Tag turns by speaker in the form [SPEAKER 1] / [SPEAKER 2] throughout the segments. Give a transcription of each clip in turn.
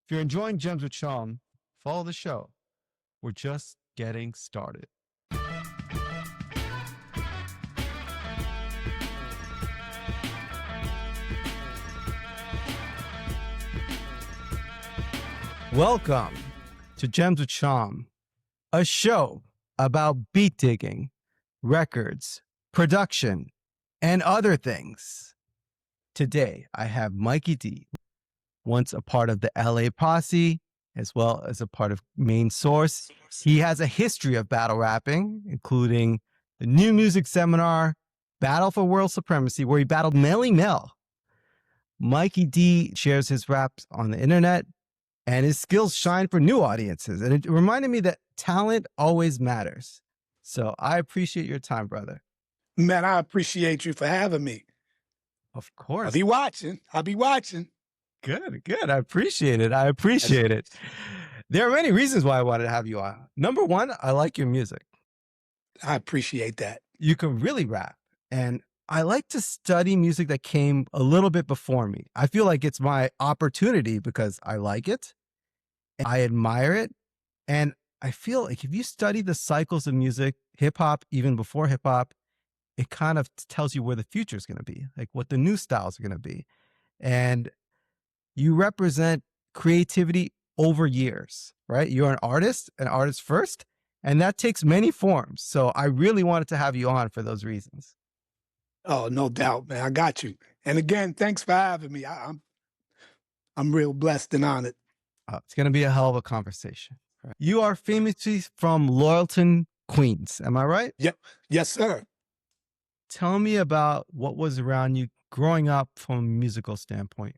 [SPEAKER 1] If you're enjoying Gems with Shom, follow the show. We're just getting started. Welcome to Gems with Shom, a show about beat digging, records, production, and other things. Today, I have Mikey D, once a part of the LA Posse, as well as a part of Main Source. He has a history of battle rapping, including the New Music Seminar, Battle for World Supremacy, where he battled Melle Mel. Mikey D shares his raps on the internet, and his skills shine for new audiences. And it reminded me that talent always matters. So I appreciate your time, brother.
[SPEAKER 2] Man, I appreciate you for having me.
[SPEAKER 1] Of course.
[SPEAKER 2] I'll be watching.
[SPEAKER 1] Good. I appreciate it. There are many reasons why I wanted to have you on. Number one, I like your music.
[SPEAKER 2] I appreciate that.
[SPEAKER 1] You can really rap. And I like to study music that came a little bit before me. I feel like it's my opportunity because I like it. I admire it. And I feel like if you study the cycles of music, hip hop, even before hip hop, it kind of tells you where the future is going to be, like what the new styles are going to be. And you represent creativity over years, right? You're an artist first, and that takes many forms. So I really wanted to have you on for those reasons.
[SPEAKER 2] Oh, no doubt, man. I got you. And again, thanks for having me. I'm real blessed and honored.
[SPEAKER 1] It's going to be a hell of a conversation. Right. You are famously from Laurelton, Queens. Am I right?
[SPEAKER 2] Yep. Yes, sir.
[SPEAKER 1] Tell me about what was around you growing up from a musical standpoint.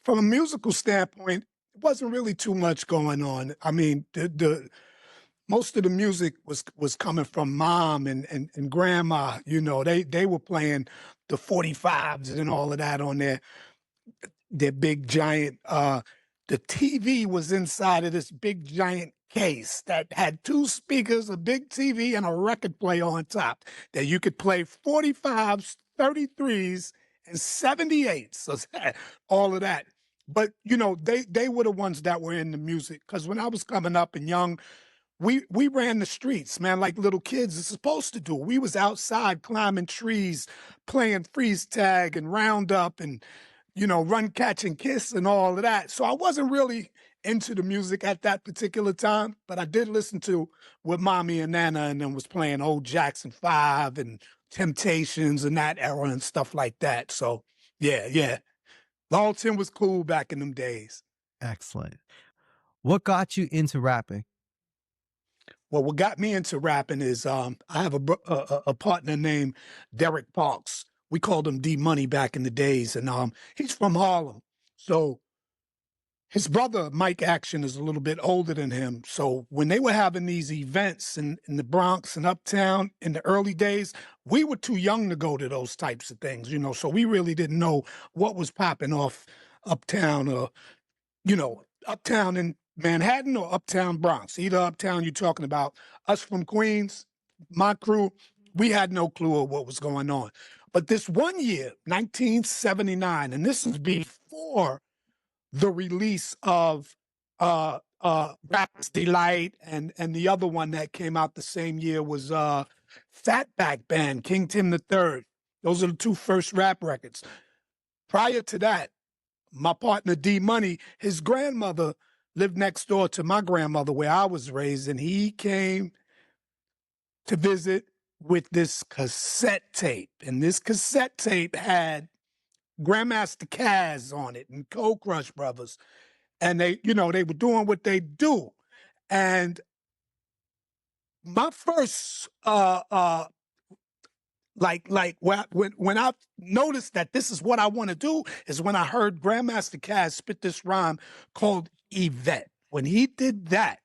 [SPEAKER 2] From a musical standpoint, it wasn't really too much going on. I mean, the most of the music was coming from mom and grandma. You know, they were playing the 45s and all of that on their big giant. The TV was inside of this big giant case that had two speakers, a big TV, and a record player on top that you could play 45s, 33s, and 78s. So all of that. But, you know, they were the ones that were in the music. Because when I was coming up and young, we ran the streets, man, like little kids are supposed to do. We was outside climbing trees, playing freeze tag and roundup and, you know, run, catch, and kiss and all of that. So I wasn't really into the music at that particular time, but I did listen to with Mommy and Nana and then was playing old Jackson 5 and Temptations and that era and stuff like that. So, yeah. Laurelton was cool back in them days.
[SPEAKER 1] Excellent. What got you into rapping?
[SPEAKER 2] Well, what got me into rapping is I have a partner named Derek Parks. We called him D Money back in the days, and he's from Harlem. So his brother, Mike Action, is a little bit older than him. So when they were having these events in the Bronx and Uptown in the early days, we were too young to go to those types of things, you know, so we really didn't know what was popping off Uptown or, you know, Uptown in Manhattan or Uptown Bronx. Either Uptown you're talking about. Us from Queens, my crew, we had no clue of what was going on. But this one year, 1979, and this is before the release of Rapper's Delight and the other one that came out the same year was Fatback Band, King Tim III. Those are the two first rap records. Prior to that, my partner D Money, his grandmother lived next door to my grandmother where I was raised, and he came to visit with this cassette tape. And this cassette tape had Grandmaster Caz on it and Cold Crush Brothers. And they, you know, they were doing what they do. And my first when I noticed that this is what I want to do is when I heard Grandmaster Caz spit this rhyme called Yvette. When he did that,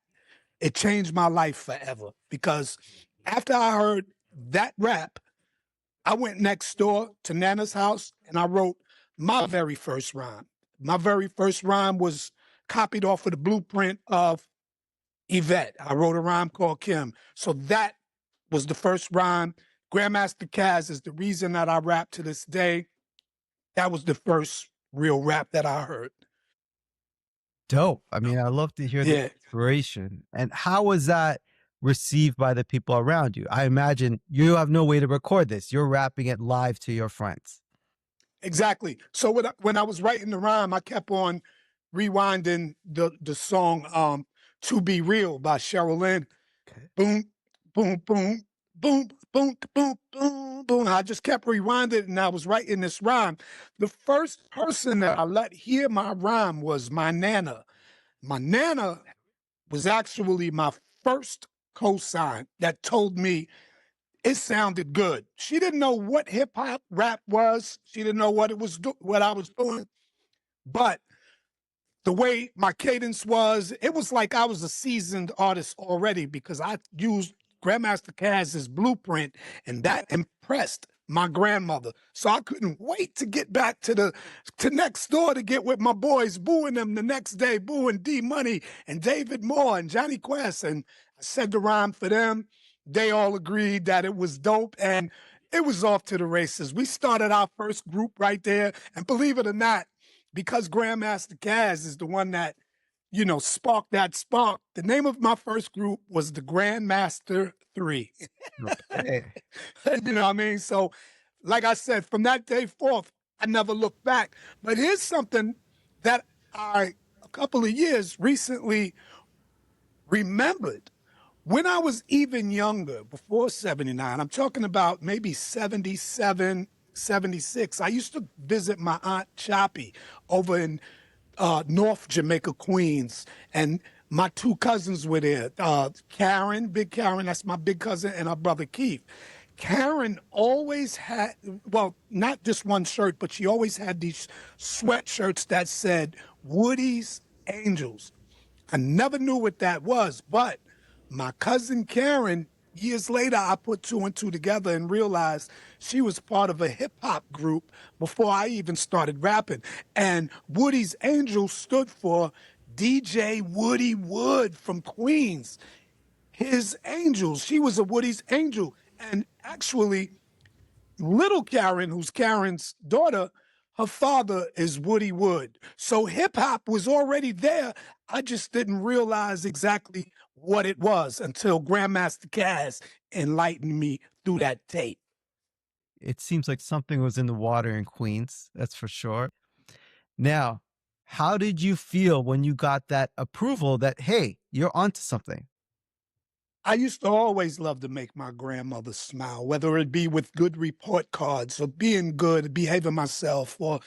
[SPEAKER 2] it changed my life forever. Because after I heard that rap, I went next door to Nana's house and I wrote my very first rhyme. My very first rhyme was copied off of the blueprint of Yvette. I wrote a rhyme called Kim. So that was the first rhyme. Grandmaster Caz is the reason that I rap to this day. That was the first real rap that I heard.
[SPEAKER 1] dope. I mean, I love to hear the
[SPEAKER 2] Yeah.
[SPEAKER 1] inspiration. And how was that received by the people around you? I imagine you have no way to record this. You're rapping it live to your friends.
[SPEAKER 2] Exactly. So when I was writing the rhyme, I kept on rewinding the song "To Be Real" by Cheryl Lynn.
[SPEAKER 1] Okay.
[SPEAKER 2] Boom, boom, boom, boom, boom, boom, boom, boom. I just kept rewinding, and I was writing this rhyme. The first person that I let hear my rhyme was my nana. My nana was actually my first cosign that told me it sounded good. She didn't know what hip hop rap was. She didn't know what what I was doing, but the way my cadence was, it was like I was a seasoned artist already because I used Grandmaster Caz's blueprint, and that impressed my grandmother. So I couldn't wait to get back to next door to get with my boys, booing them the next day, booing D Money and David Moore and Johnny Quest. And I said the rhyme for them. They all agreed that it was dope, and it was off to the races. We started our first group right there, and believe it or not, because Grandmaster Caz is the one that, sparked that spark. The name of my first group was the Grandmaster 3.
[SPEAKER 1] Okay.
[SPEAKER 2] You know what I mean? So, like I said, from that day forth, I never looked back. But here's something that a couple of years recently remembered. When I was even younger, before 79, I'm talking about maybe 77, 76, I used to visit my Aunt Choppy over in North Jamaica, Queens. And my two cousins were there. Karen, Big Karen, that's my big cousin, and her brother Keith. Karen always had, well, not just one shirt, but she always had these sweatshirts that said Woody's Angels. I never knew what that was, but my cousin Karen, years later, I put two and two together and realized she was part of a hip hop group before I even started rapping. And Woody's Angels stood for DJ Woody Wood from Queens. His Angels, she was a Woody's Angel. And actually, little Karen, who's Karen's daughter, her father is Woody Wood. So hip hop was already there. I just didn't realize exactly what it was until Grandmaster Caz enlightened me through that tape.
[SPEAKER 1] It seems like something was in the water in Queens, that's for sure. Now, how did you feel when you got that approval that, hey, you're onto something?
[SPEAKER 2] I used to always love to make my grandmother smile, whether it be with good report cards or being good, behaving myself, or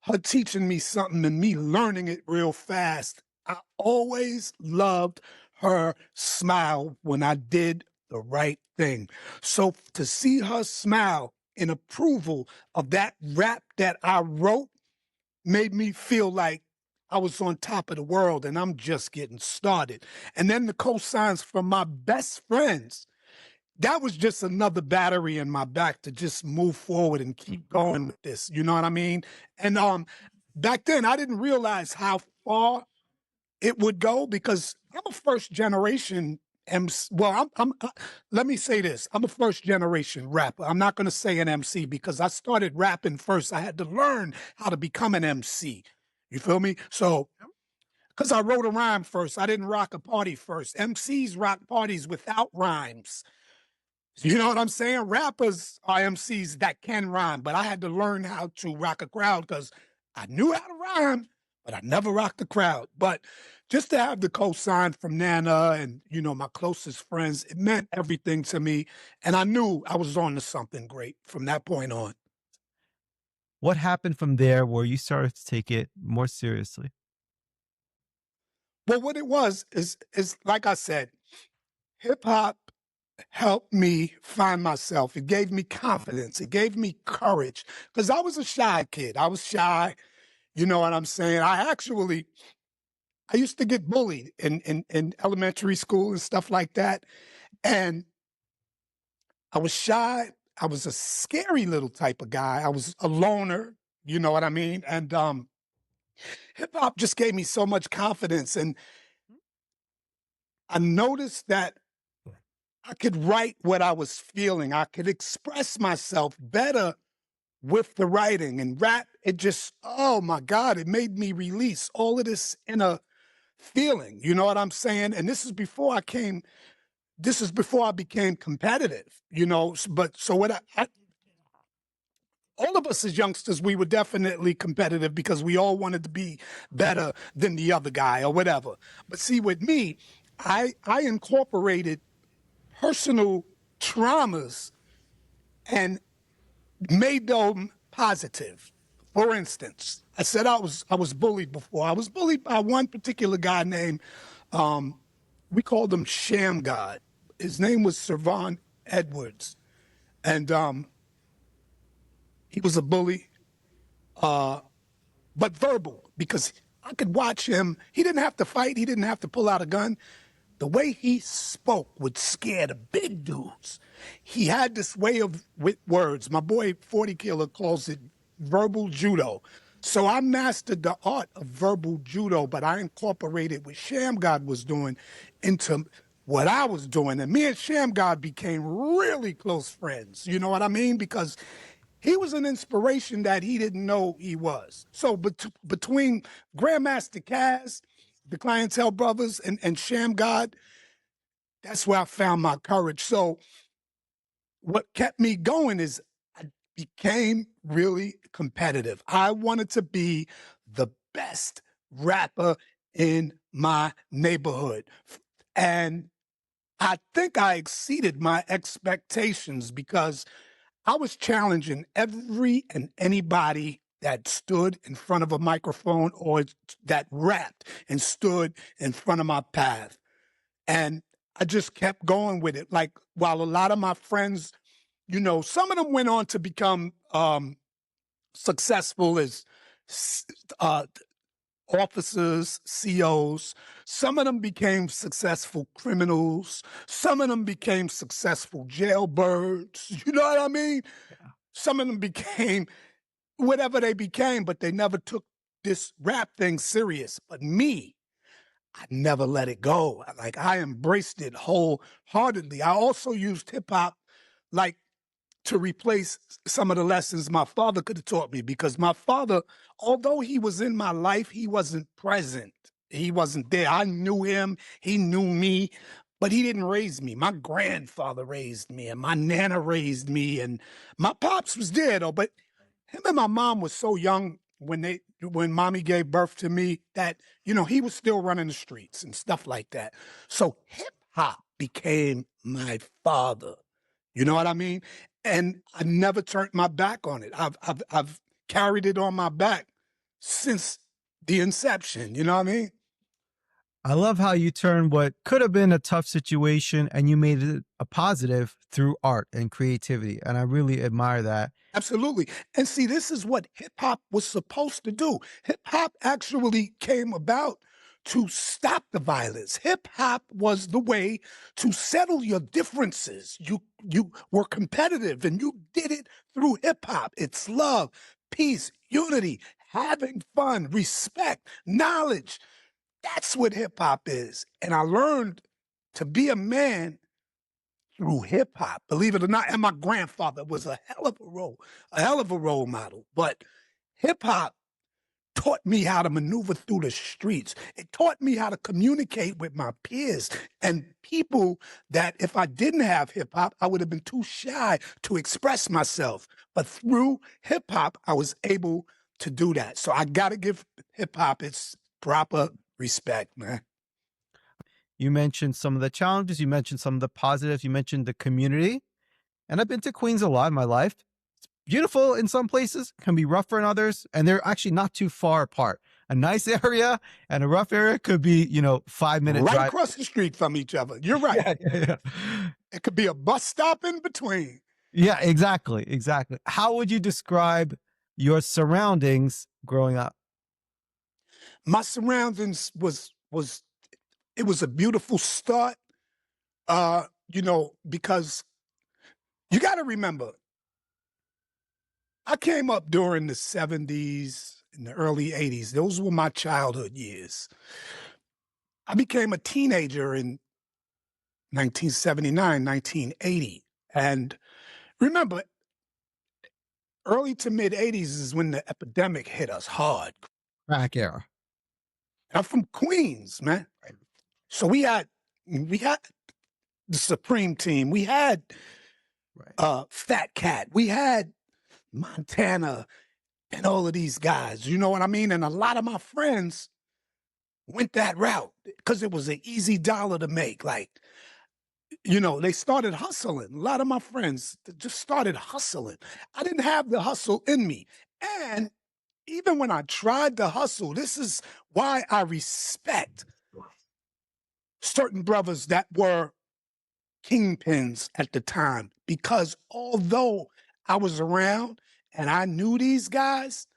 [SPEAKER 2] her teaching me something and me learning it real fast. I always loved her smile when I did the right thing. So to see her smile in approval of that rap that I wrote made me feel like I was on top of the world and I'm just getting started. And then the cosigns from my best friends, that was just another battery in my back to just move forward and keep going with this. You know what I mean? And back then I didn't realize how far it would go because I'm a first generation MC. Well, let me say this. I'm a first generation rapper. I'm not going to say an MC because I started rapping first. I had to learn how to become an MC. You feel me? So, because I wrote a rhyme first, I didn't rock a party first. MCs rock parties without rhymes. You know what I'm saying? Rappers are MCs that can rhyme, but I had to learn how to rock a crowd because I knew how to rhyme, but I never rocked the crowd. But just to have the cosign from Nana and, my closest friends, it meant everything to me. And I knew I was on to something great from that point on.
[SPEAKER 1] What happened from there where you started to take it more seriously?
[SPEAKER 2] But what it was is like I said, hip hop helped me find myself. It gave me confidence. It gave me courage because I was a shy kid. I was shy. You know what I'm saying? I used to get bullied in elementary school and stuff like that. And I was shy. I was a scary little type of guy. I was a loner. You know what I mean? And hip hop just gave me so much confidence. And I noticed that I could write what I was feeling. I could express myself better with the writing and rap. It just, oh my God, it made me release all of this inner feeling. You know what I'm saying? And this is before I became competitive, but so what all of us as youngsters, we were definitely competitive because we all wanted to be better than the other guy or whatever. But see, with me, I incorporated personal traumas and made them positive. For instance, I said I was bullied before. I was bullied by one particular guy named we called him Sham God. His name was Servon Edwards, and he was a bully, but verbal, because I could watch him. He didn't have to fight. He didn't have to pull out a gun. The way he spoke would scare the big dudes. He had this way of with words. My boy 40 Killer calls it verbal judo. So I mastered the art of verbal judo, but I incorporated what Sham God was doing into what I was doing. And me and Sham God became really close friends. You know what I mean? Because he was an inspiration that he didn't know he was. So between Grandmaster Caz, the Clientele Brothers, and Sham God, that's where I found my courage. So what kept me going is I became really competitive. I wanted to be the best rapper in my neighborhood. And I think I exceeded my expectations because I was challenging every and anybody that stood in front of a microphone or that rapped and stood in front of my path. And I just kept going with it. Like, while a lot of my friends, some of them went on to become successful as uh, officers, COs. Some of them became successful criminals. Some of them became successful jailbirds. You know what I mean? Yeah. Some of them became whatever they became, but they never took this rap thing serious. But me, I never let it go. Like, I embraced it wholeheartedly. I also used hip hop like to replace some of the lessons my father could have taught me, because my father, although he was in my life, he wasn't present. He wasn't there. I knew him, he knew me, but he didn't raise me. My grandfather raised me, and my nana raised me, and my pops was there though, but him and my mom was so young when mommy gave birth to me that, he was still running the streets and stuff like that. So hip hop became my father. You know what I mean? And I never turned my back on it. I've carried it on my back since the inception. You know what I mean?
[SPEAKER 1] I love how you turned what could have been a tough situation and you made it a positive through art and creativity. And I really admire that.
[SPEAKER 2] Absolutely. And see, this is what hip hop was supposed to do. Hip hop actually came about to stop the violence. Hip hop was the way to settle your differences. You were competitive and you did it through hip hop. It's love, peace, unity, having fun, respect, knowledge. That's what hip hop is. And I learned to be a man through hip hop, believe it or not. And my grandfather was a hell of a role model. But hip hop taught me how to maneuver through the streets. It taught me how to communicate with my peers and people that if I didn't have hip hop, I would have been too shy to express myself. But through hip hop, I was able to do that. So I got to give hip hop its proper respect, man.
[SPEAKER 1] You mentioned some of the challenges, you mentioned some of the positives, you mentioned the community. And I've been to Queens a lot in my life. It's beautiful in some places, can be rougher in others, and they're actually not too far apart. A nice area and a rough area could be, 5-minute
[SPEAKER 2] right
[SPEAKER 1] drive.
[SPEAKER 2] across the street from each other. You're right.
[SPEAKER 1] Yeah.
[SPEAKER 2] It could be a bus stop in between.
[SPEAKER 1] Yeah, exactly. How would you describe your surroundings growing up?
[SPEAKER 2] My surroundings was it was a beautiful start. Because you got to remember, I came up during the 70s and the early 80s. Those were my childhood years. I became a teenager in 1979, 1980. And remember, early to mid 80s is when the epidemic hit us hard.
[SPEAKER 1] Crack era.
[SPEAKER 2] I'm from Queens, man. So we had the Supreme Team. We had Fat Cat. We had Montana and all of these guys. You know what I mean? And a lot of my friends went that route because it was an easy dollar to make. Like, you know, they started hustling. A lot of my friends just started hustling. I didn't have the hustle in me. And even when I tried to hustle, this is why I respect certain brothers that were kingpins at the time, because although I was around and I knew these guys,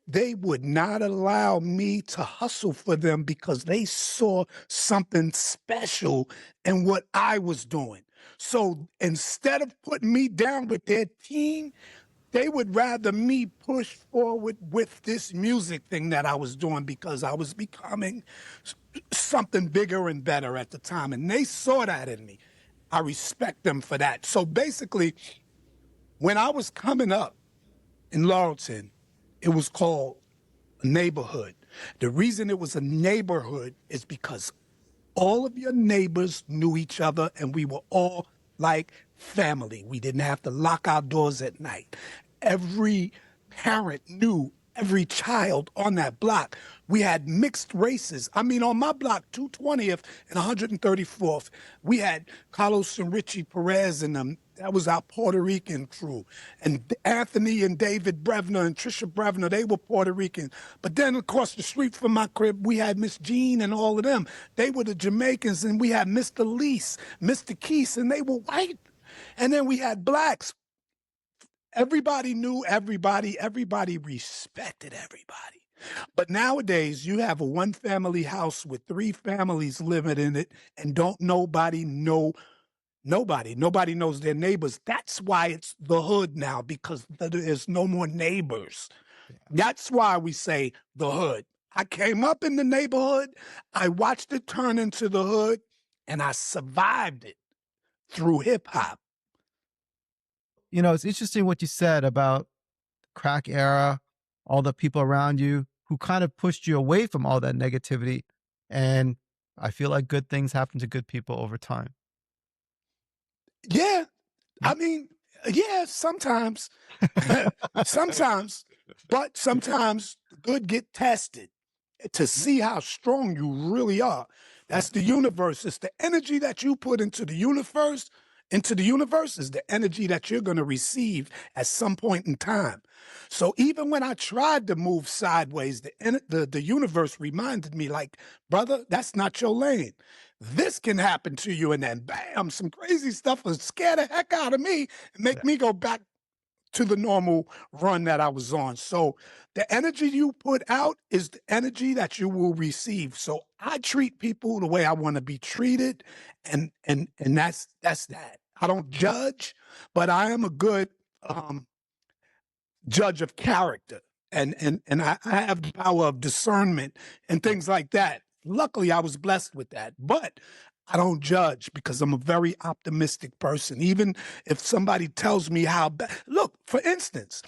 [SPEAKER 2] they would not allow me to hustle for them because they saw something special in what I was doing. So instead of putting me down with their team, they would rather me push forward with this music thing that I was doing because I was becoming something bigger and better at the time. And they saw that in me. I respect them for that. So basically, when I was coming up in Laurelton, it was called a neighborhood. The reason it was a neighborhood is because all of your neighbors knew each other and we were all like family. We didn't have to lock our doors at night. Every parent knew every child on that block. We had mixed races. I mean, on my block, 220th and 134th, we had Carlos and Richie Perez and them. That was our Puerto Rican crew. And Anthony and David Brevner and Trisha Brevner, they were Puerto Rican. But then across the street from my crib, we had Miss Jean and all of them. They were the Jamaicans, and we had Mr. Lease, Mr. Keese, and they were white. And then we had blacks. Everybody knew everybody. Everybody respected everybody. But nowadays, you have a one family house with 3 families living in it, and don't nobody know nobody. Nobody knows their neighbors. That's why it's the hood now, because there's no more neighbors. That's why we say the hood. I came up in the neighborhood, I watched it turn into the hood, and I survived it through hip hop.
[SPEAKER 1] You know, it's interesting what you said about crack era, all the people around you who kind of pushed you away from all that negativity. And I feel like good things happen to good people over time.
[SPEAKER 2] Yeah, I mean, yeah, sometimes, sometimes, but sometimes good get tested to see how strong you really are. That's the universe. It's the energy that you put into the universe. Into the universe is the energy that you're going to receive at some point in time. So even when I tried to move sideways, the universe reminded me, like, brother, that's not your lane. This can happen to you, and then bam, some crazy stuff will scare the heck out of me and make me go back to the normal run that I was on. So the energy you put out is the energy that you will receive. So I treat people the way I want to be treated, and that's that. I don't judge, but I am a good judge of character, and I have the power of discernment and things like that. Luckily, I was blessed with that, but I don't judge because I'm a very optimistic person. Even if somebody tells me how bad, look, for instance,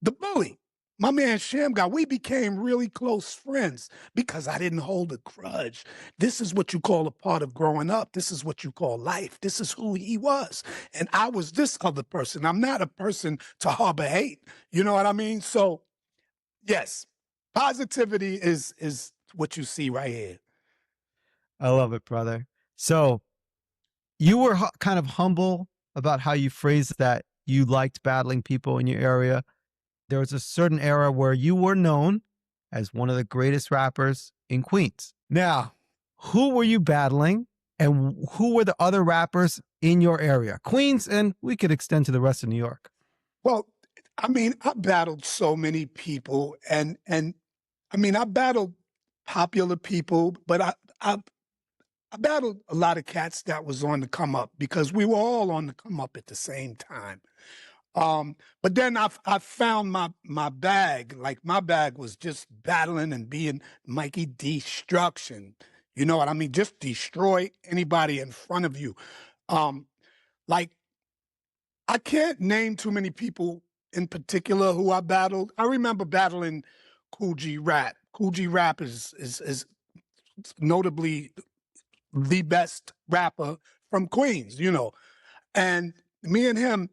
[SPEAKER 2] the bully, my man Sham guy, we became really close friends because I didn't hold a grudge. This is what you call a part of growing up. This is what you call life. This is who he was. And I was this other person. I'm not a person to harbor hate. You know what I mean? So, yes, positivity is what you see right here.
[SPEAKER 1] I love it, brother. So you were kind of humble about how you phrased that you liked battling people in your area. There was a certain era where you were known as one of the greatest rappers in Queens. Now, who were you battling and who were the other rappers in your area? Queens, and we could extend to the rest of New York.
[SPEAKER 2] Well, I mean, I battled so many people, and I mean, I battled popular people, but I battled a lot of cats that was on the come up because we were all on the come up at the same time. But then I found my bag. Like my bag was just battling and being Mikey destruction. You know what I mean? Just destroy anybody in front of you. Like I can't name too many people in particular who I battled. I remember battling Kool G Rap. Kool G Rap is notably the best rapper from Queens, you know. And me and him,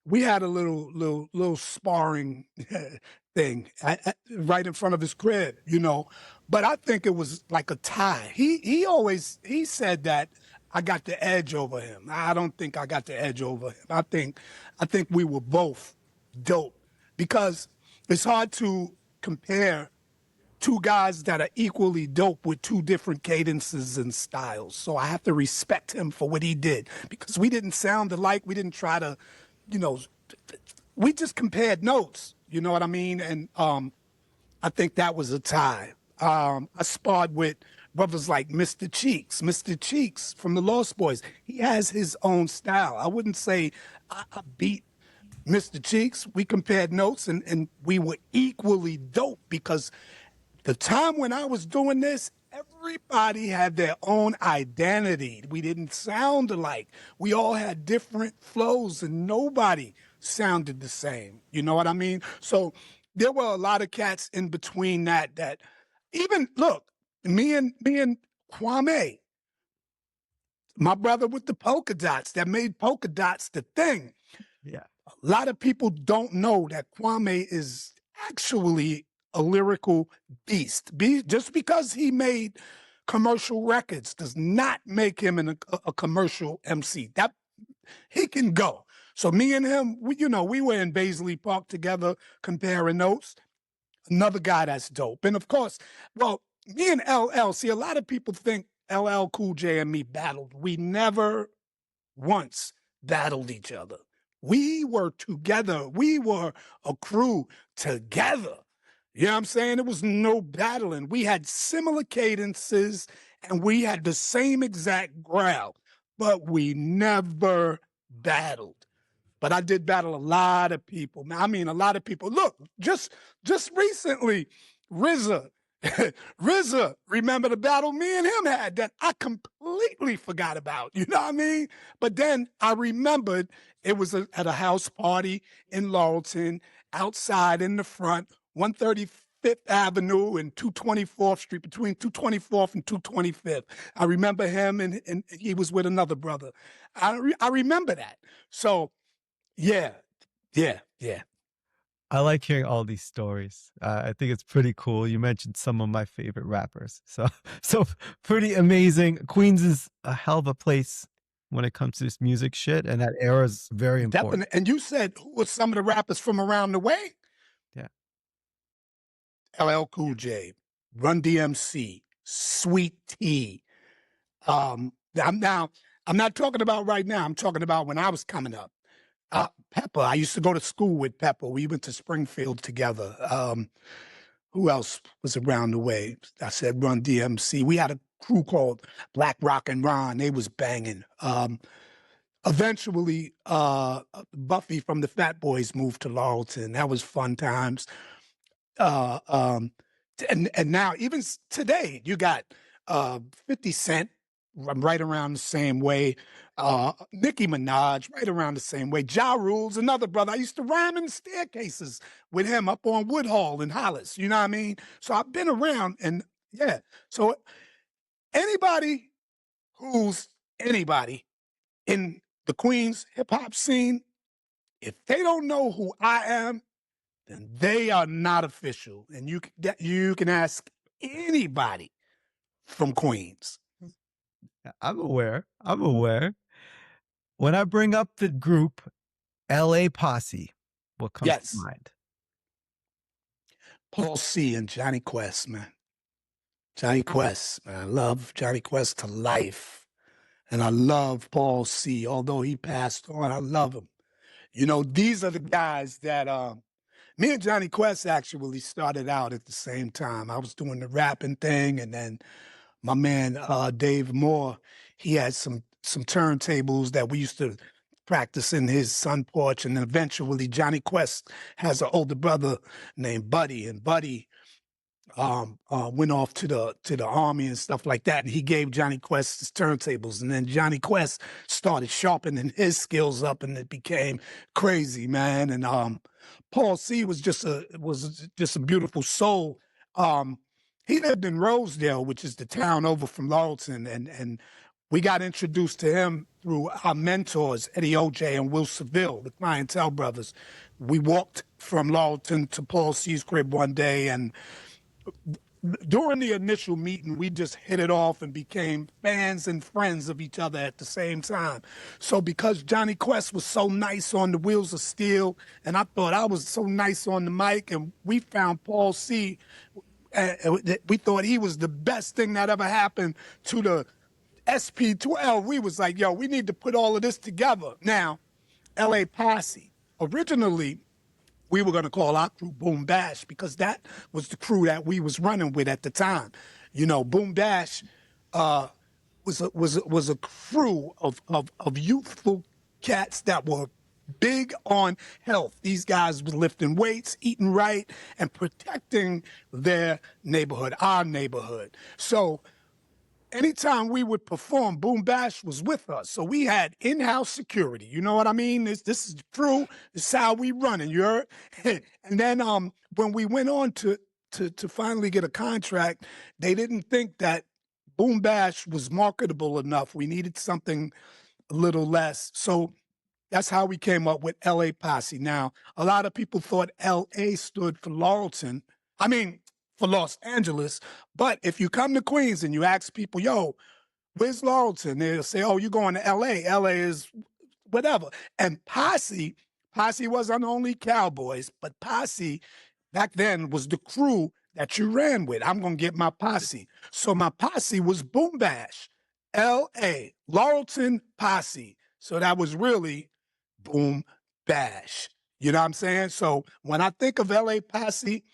[SPEAKER 2] we had a little sparring thing right in front of his crib, you know. But I think it was like a tie. He said that I got the edge over him. I don't think I got the edge over him. I think we were both dope because it's hard to compare two guys that are equally dope with two different cadences and styles. So I have to respect him for what he did because we didn't sound alike. We didn't try to, you know, we just compared notes. You know what I mean? And I think that was a tie. I sparred with brothers like Mr. Cheeks. Mr. Cheeks from the Lost Boys. He has his own style. I wouldn't say I beat Mr. Cheeks. We compared notes and we were equally dope because the time when I was doing this, everybody had their own identity. We didn't sound alike. We all had different flows and nobody sounded the same. You know what I mean? So there were a lot of cats in between that even look, me and Kwame, my brother with the polka dots that made polka dots the thing.
[SPEAKER 1] Yeah.
[SPEAKER 2] A lot of people don't know that Kwame is actually a lyrical beast. Just because he made commercial records does not make him a commercial MC. That he can go. So me and him, we were in Baisley Park together comparing notes. Another guy that's dope. And of course, well, me and LL, see, a lot of people think LL Cool J and me battled. We never once battled each other. We were together. We were a crew together. You know what I'm saying? There was no battling. We had similar cadences and we had the same exact growl, but we never battled. But I did battle a lot of people. I mean, a lot of people. Look, just recently, RZA, remember the battle me and him had that I completely forgot about. You know what I mean? But then I remembered it was at a house party in Laurelton, outside in the front, 135th Avenue and 224th Street, between 224th and 225th. I remember him, and he was with another brother. I remember that. So, yeah.
[SPEAKER 1] I like hearing all these stories. I think it's pretty cool. You mentioned some of my favorite rappers. So pretty amazing. Queens is a hell of a place when it comes to this music shit, and that era is very important.
[SPEAKER 2] Definitely. And you said who were some of the rappers from around the way?
[SPEAKER 1] Yeah.
[SPEAKER 2] LL Cool J, Run DMC, Sweet Tea. I'm not talking about right now. I'm talking about when I was coming up. Pepper. I used to go to school with Pepper. We went to Springfield together. Who else was around the way? I said Run DMC. We had a crew called Black Rock and Ron. They was banging. Eventually, Buffy from the Fat Boys moved to Laurelton. That was fun times. And now, even today, you got 50 Cent right around the same way. Nicki Minaj, right around the same way. Ja Rule's another brother. I used to rhyme in staircases with him up on Woodhall in Hollis. You know what I mean? So I've been around, and yeah. So anybody who's anybody in the Queens hip hop scene, if they don't know who I am, then they are not official. And you can ask anybody from Queens.
[SPEAKER 1] I'm aware. When I bring up the group LA Posse, what comes to mind?
[SPEAKER 2] Paul C and Johnny Quest, man. Johnny Quest, man. I love Johnny Quest to life. And I love Paul C. Although he passed on, I love him. You know, these are the guys that me and Johnny Quest actually started out at the same time. I was doing the rapping thing, and then my man Dave Moore, he had some turntables that we used to practice in his sun porch, and then eventually Johnny Quest has an older brother named Buddy, and Buddy went off to the army and stuff like that, and he gave Johnny Quest his turntables, and then Johnny Quest started sharpening his skills up, and it became crazy, man. And Paul C was just a beautiful soul. he lived in Rosedale, which is the town over from Laurelton, and we got introduced to him through our mentors, Eddie OJ and Will Seville, the Clientele brothers. We walked from Laurelton to Paul C's crib one day, and during the initial meeting, we just hit it off and became fans and friends of each other at the same time. So because Johnny Quest was so nice on the Wheels of Steel, and I thought I was so nice on the mic, and we found Paul C, we thought he was the best thing that ever happened to the SP12. We was like, yo, we need to put all of this together. Now, LA Posse, originally, we were going to call our crew Boom Bash because that was the crew that we was running with at the time. You know, Boom Bash was a crew of youthful cats that were big on health. These guys were lifting weights, eating right, and protecting their neighborhood, our neighborhood. So anytime we would perform, Boom Bash was with us. So we had in-house security. You know what I mean? This is true. This is how we run it. You heard? And then when we went on to finally get a contract, they didn't think that Boom Bash was marketable enough. We needed something a little less. So that's how we came up with LA Posse. Now, a lot of people thought LA stood for Laurelton. I mean, for Los Angeles. But if you come to Queens and you ask people, yo, where's Laurelton? They'll say, oh, you're going to LA. LA is whatever. And Posse wasn't only Cowboys, but Posse back then was the crew that you ran with. I'm going to get my posse. So my posse was Boom Bash, LA, Laurelton Posse. So that was really Boom Bash. You know what I'm saying? So when I think of LA Posse,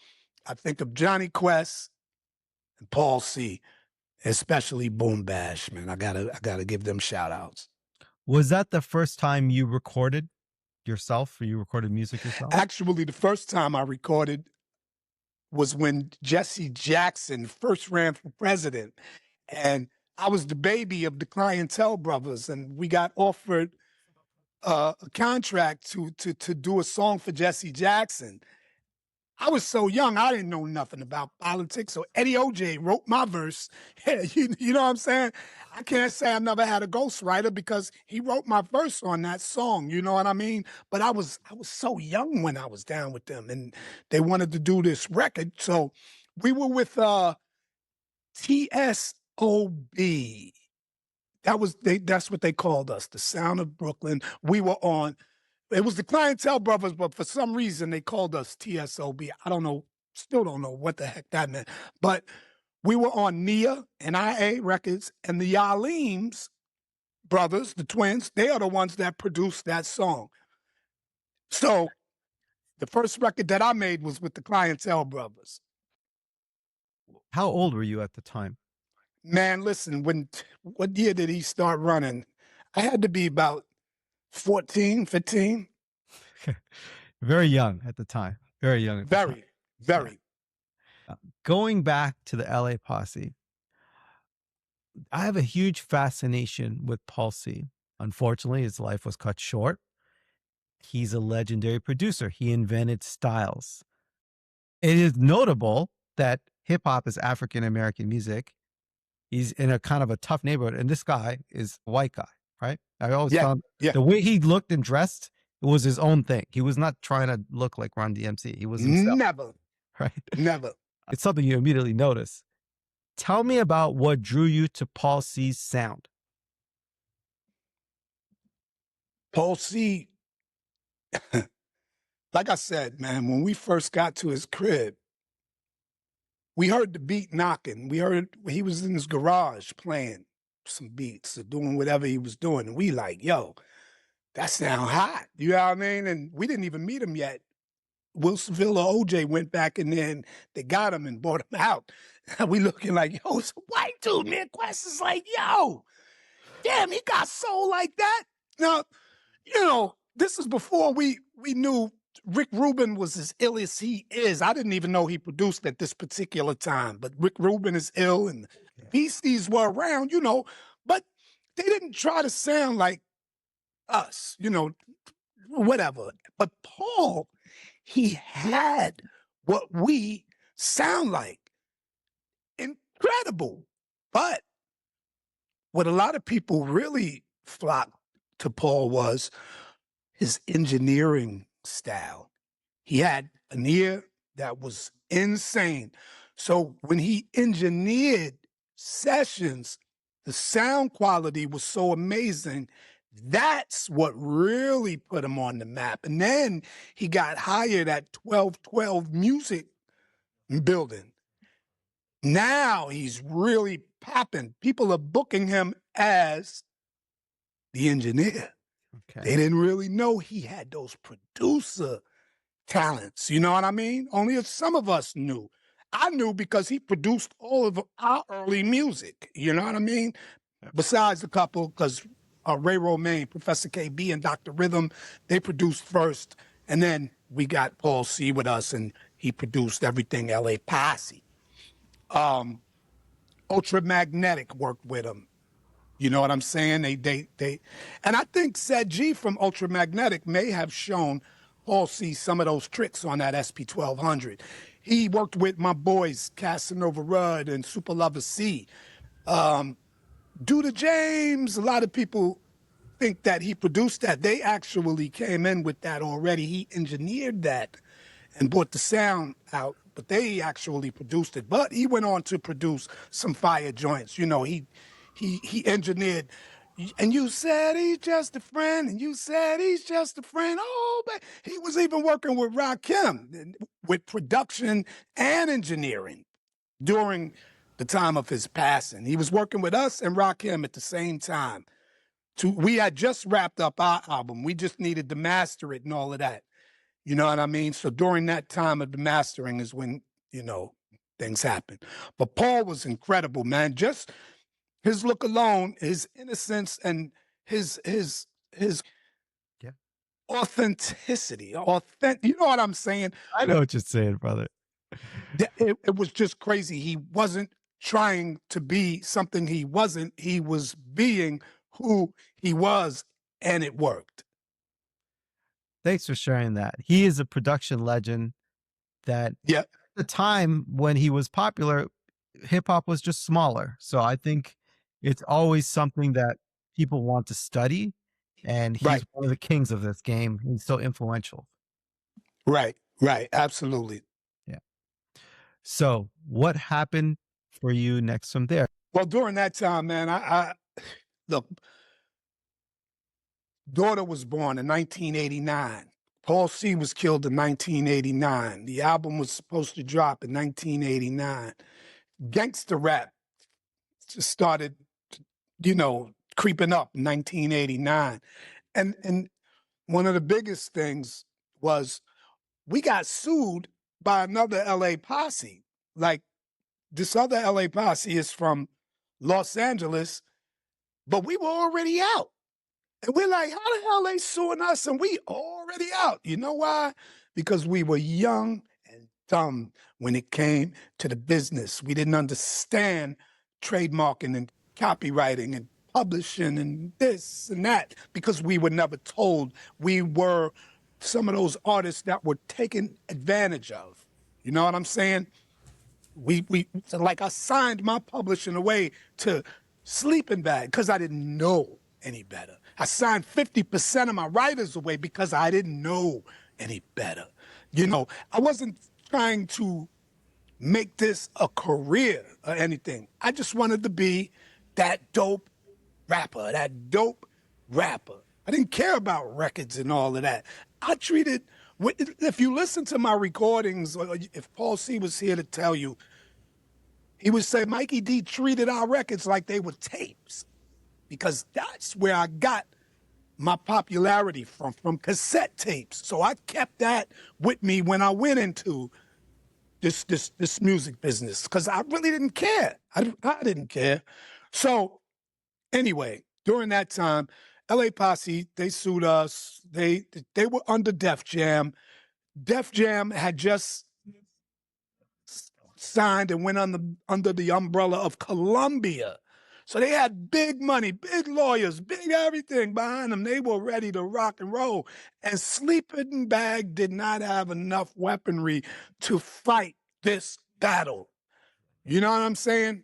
[SPEAKER 2] I think of Johnny Quest and Paul C, especially Boom Bash, man. I gotta give them shout outs.
[SPEAKER 1] Was that the first time you recorded yourself, or you recorded music yourself?
[SPEAKER 2] Actually, the first time I recorded was when Jesse Jackson first ran for president. And I was the baby of the Clientele brothers, and we got offered a contract to do a song for Jesse Jackson. I was so young, I didn't know nothing about politics. So Eddie OJ wrote my verse. You know what I'm saying? I can't say I never had a ghostwriter because he wrote my verse on that song. You know what I mean? But I was so young when I was down with them, and they wanted to do this record. So we were with TSOB. That's what they called us, the Sound of Brooklyn. We were on. It was the Clientele brothers, but for some reason they called us TSOB. I don't know, still don't know what the heck that meant. But we were on NIA and IA Records, and the Yaleem's brothers, the twins, they are the ones that produced that song. So the first record that I made was with the Clientele brothers.
[SPEAKER 1] How old were you at the time?
[SPEAKER 2] Man, listen, what year did he start running? I had to be about 14, 15.
[SPEAKER 1] Very young at the time. Very young. At the time.
[SPEAKER 2] Very.
[SPEAKER 1] Going back to the LA Posse, I have a huge fascination with Paul C. Unfortunately, his life was cut short. He's a legendary producer. He invented styles. It is notable that hip hop is African American music. He's in a kind of a tough neighborhood, and this guy is a white guy, right? I always found the way he looked and dressed, it was his own thing. He was not trying to look like Run DMC. He was himself.
[SPEAKER 2] Never.
[SPEAKER 1] Right?
[SPEAKER 2] Never.
[SPEAKER 1] It's something you immediately notice. Tell me about what drew you to Paul C's sound.
[SPEAKER 2] Paul C, like I said, man, when we first got to his crib, we heard the beat knocking. We heard he was in his garage playing some beats or doing whatever he was doing. And we like, yo, that sound hot. You know what I mean? And we didn't even meet him yet. Will Seville or OJ went back in there and they got him and brought him out. And we looking like, yo, it's a white dude, man. Quest is like, yo, damn, he got soul like that. Now, you know, this is before we knew Rick Rubin was as ill as he is. I didn't even know he produced at this particular time, but Rick Rubin is ill and the Beasties were around, you know, but they didn't try to sound like us, you know, whatever. But Paul, he had what we sound like. incredible. But what a lot of people really flocked to Paul was his engineering style. He had an ear that was insane. So when he engineered sessions, the sound quality was so amazing. That's what really put him on the map. And then he got hired at 1212 Music Building. Now he's really popping. People are booking him as the engineer.
[SPEAKER 1] Okay.
[SPEAKER 2] They didn't really know he had those producer talents. You know what I mean? Only some of us knew. I knew because he produced all of our early music. You know what I mean?
[SPEAKER 1] Yep.
[SPEAKER 2] Besides a couple, because Ray Romaine, Professor KB, and Dr. Rhythm, they produced first. And then we got Paul C with us, and he produced everything LA Posse. Ultramagnetic worked with him. You know what I'm saying? They, and I think Said G from Ultramagnetic may have shown Paul C some of those tricks on that SP 1200. He worked with my boys Casanova Rudd and Super Lover C. Duda James, a lot of people think that he produced that. They actually came in with that already. He engineered that and brought the sound out, but they actually produced it. But he went on to produce some fire joints. You know, he engineered. And you said he's just a friend, and you said he's just a friend. Oh, but he was even working with Rakim with production and engineering during the time of his passing. He was working with us and Rakim at the same time. We had just wrapped up our album. We just needed to master it and all of that. You know what I mean? So during that time of the mastering is when, you know, things happen. But Paul was incredible, man. Just his look alone, his innocence and his
[SPEAKER 1] Yeah.
[SPEAKER 2] authenticity. You know what I'm saying?
[SPEAKER 1] I know what you're saying, brother.
[SPEAKER 2] It was just crazy. He wasn't trying to be something he wasn't. He was being who he was, and it worked.
[SPEAKER 1] Thanks for sharing that. He is a production legend that
[SPEAKER 2] Yeah,
[SPEAKER 1] at the time when he was popular, hip hop was just smaller. So I think it's always something that people want to study. And he's
[SPEAKER 2] right,
[SPEAKER 1] one of the kings of this game. He's so influential.
[SPEAKER 2] right. Absolutely.
[SPEAKER 1] Yeah. So what happened for you next from there?
[SPEAKER 2] Well, during that time, man, I look, daughter was born in 1989. Paul C was killed in 1989. The album was supposed to drop in 1989. Gangster rap just started, you know, creeping up in 1989. And one of the biggest things was we got sued by another LA posse. Like this other LA posse is from Los Angeles, but we were already out. And we're like, how the hell they suing us and we already out? You know why? Because we were young and dumb when it came to the business. We didn't understand trademarking and copywriting and publishing and this and that because we were never told. We were some of those artists that were taken advantage of. You know what I'm saying? So like I signed my publishing away to Sleeping Bag because I didn't know any better. I signed 50% of my writers away because I didn't know any better. You know, I wasn't trying to make this a career or anything. I just wanted to be that dope rapper, that dope rapper. I didn't care about records and all of that. I treated, if you listen to my recordings, or if Paul C was here to tell you, he would say Mikey D treated our records like they were tapes because that's where I got my popularity from cassette tapes. So I kept that with me when I went into this music business because I really didn't care. I didn't care. So anyway, during that time, LA Posse, they sued us. They were under Def Jam. Def Jam had just signed and went under the umbrella of Columbia. So they had big money, big lawyers, big everything behind them. They were ready to rock and roll. And Sleeping Bag did not have enough weaponry to fight this battle. You know what I'm saying?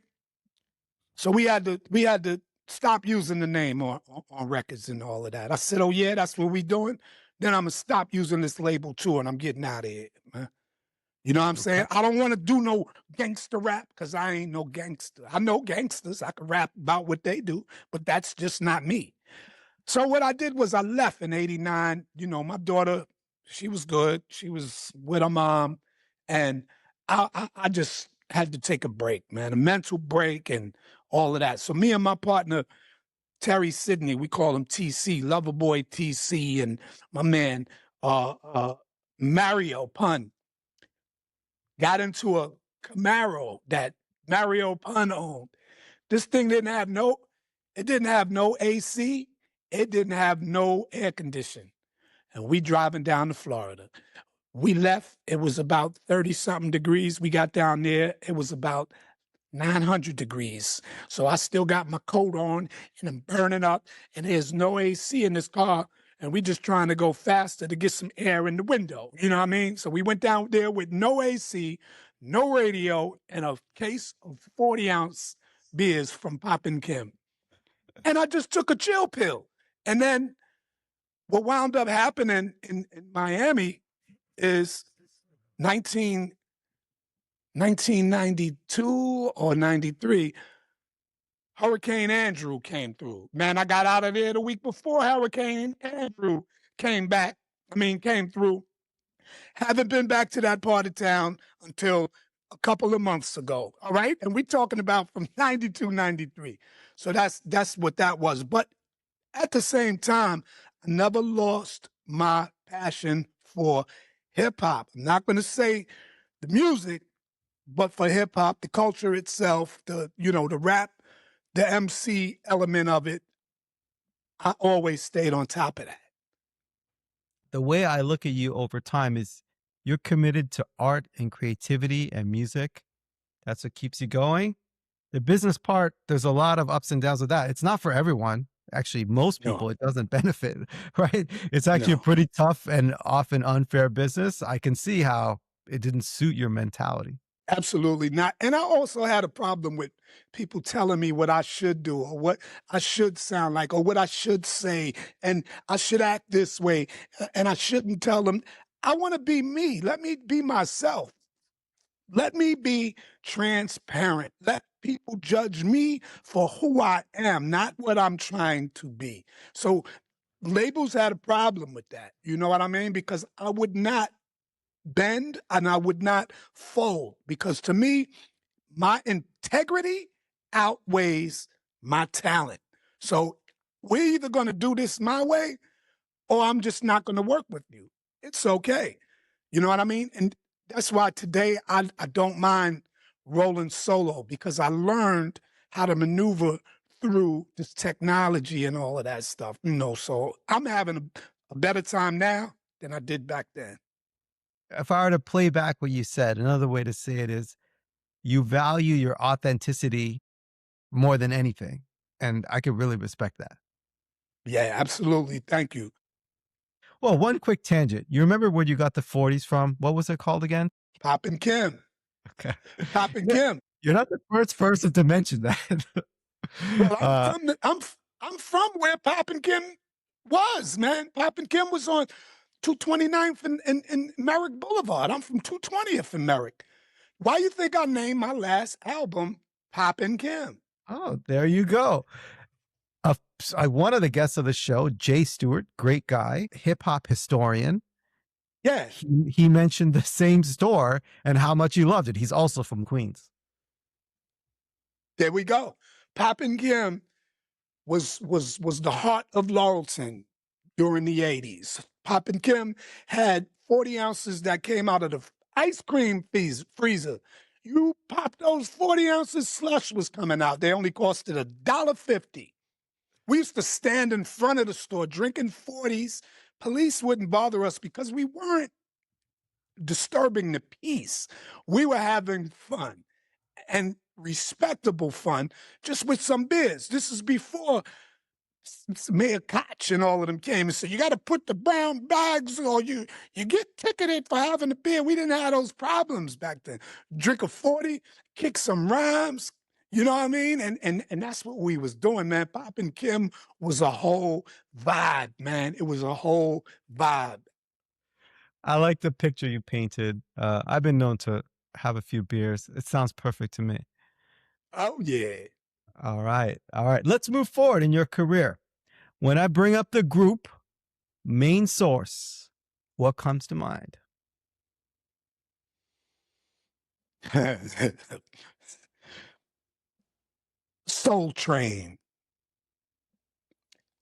[SPEAKER 2] So we had to stop using the name on records and all of that. I said, oh yeah, that's what we doing. Then I'm gonna stop using this label too, and I'm getting out of here, man. You know what I'm
[SPEAKER 1] Okay.
[SPEAKER 2] saying? I don't want to do no gangster rap because I ain't no gangster. I know gangsters. I can rap about what they do, but that's just not me. So what I did was I left in '89. You know, my daughter, she was good. She was with her mom, and I just had to take a break, man, a mental break and all of that. So me and my partner Terry Sidney, we call him TC, Loverboy TC, and my man Mario Pun got into a Camaro that Mario Pun owned. This thing it didn't have no AC, it didn't have no air conditioning. And we driving down to Florida. We left, it was about 30 something degrees. We got down there, it was about 900 degrees. So I still got my coat on and I'm burning up, and there's no AC in this car. And we just trying to go faster to get some air in the window. You know what I mean? So we went down there with no AC, no radio, and a case of 40-ounce beers from Poppin' Kim. And I just took a chill pill. And then what wound up happening in Miami is 19, 1992 or 93, Hurricane Andrew came through. Man, I got out of there the week before Hurricane Andrew came through. Haven't been back to that part of town until a couple of months ago. All right. And we're talking about from 92, 93. So that's what that was. But at the same time, I never lost my passion for hip hop. I'm not going to say the music, but for hip hop, the culture itself, the rap, the MC element of it, I always stayed on top of that.
[SPEAKER 1] The way I look at you over time is you're committed to art and creativity and music. That's what keeps you going. The business part, there's a lot of ups and downs with that. It's not for everyone. Actually, most
[SPEAKER 2] No,
[SPEAKER 1] people, it doesn't benefit, right? It's actually a
[SPEAKER 2] no,
[SPEAKER 1] pretty tough and often unfair business. I can see how it didn't suit your mentality.
[SPEAKER 2] absolutely not. And I also had a problem with people telling me what I should do or what I should sound like or what I should say, and I should act this way, and I shouldn't tell them. I want to be me. Let me be myself. Let me be transparent. Let people judge me for who I am, not what I'm trying to be. So labels had a problem with that. You know what I mean? Because I would not bend and I would not fold, because to me, my integrity outweighs my talent. So we're either going to do this my way or I'm just not going to work with you. It's okay. You know what I mean? And that's why today I don't mind rolling solo, because I learned how to maneuver through this technology and all of that stuff. So I'm having a better time now than I did back then.
[SPEAKER 1] If I were to play back what you said, another way to say it is you value your authenticity more than anything. And I could really respect that.
[SPEAKER 2] Yeah, absolutely. Thank you.
[SPEAKER 1] Well, one quick tangent. You remember where you got the 40s from? What was it called again?
[SPEAKER 2] Poppin' Kim.
[SPEAKER 1] Okay.
[SPEAKER 2] Poppin'
[SPEAKER 1] Yeah,
[SPEAKER 2] Kim.
[SPEAKER 1] you're not the first person to mention that.
[SPEAKER 2] Well,
[SPEAKER 1] uh,
[SPEAKER 2] I'm from where Poppin' Kim was, man. Poppin' Kim was on 229th and Merrick Boulevard. I'm from 220th and Merrick. Why you think I named my last album Poppin' Kim?
[SPEAKER 1] oh, there you go. Uh, one of the guests of the show, Jay Stewart, great guy, hip hop historian.
[SPEAKER 2] Yeah,
[SPEAKER 1] He mentioned the same store and how much he loved it. He's also from Queens.
[SPEAKER 2] there we go. Poppin' Kim was the heart of Laurelton during the 80s. Poppin' Kim had 40 ounces that came out of the ice cream freezer. You pop those 40 ounces, slush was coming out. They only costed $1.50. We used to stand in front of the store drinking 40s. Police wouldn't bother us because we weren't disturbing the peace. We were having fun, and respectable fun, just with some beers. This is before Mayor Koch and all of them came and said, you got to put the brown bags or you get ticketed for having a beer. We didn't have those problems back then. Drink a 40, kick some rhymes, You know what I mean? And that's what we was doing, man. Pop and Kim was a whole vibe, man. It was a whole vibe.
[SPEAKER 1] I like the picture you painted. I've been known to have a few beers. It sounds perfect to me.
[SPEAKER 2] Oh yeah.
[SPEAKER 1] All right. All right. Let's move forward in your career. When I bring up the group Main Source, what comes to mind?
[SPEAKER 2] Soul Train.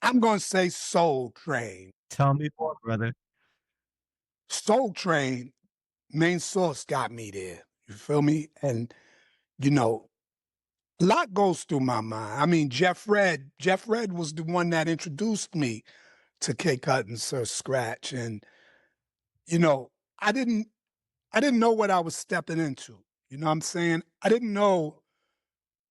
[SPEAKER 2] I'm gonna say Soul Train.
[SPEAKER 1] Tell me more, brother.
[SPEAKER 2] Soul Train, Main Source got me there. You feel me? And you know, a lot goes through my mind. I mean, Jeff Red was the one that introduced me to K Cut and Sir Scratch. And, you know, I didn't know what I was stepping into. You know what I'm saying? I didn't know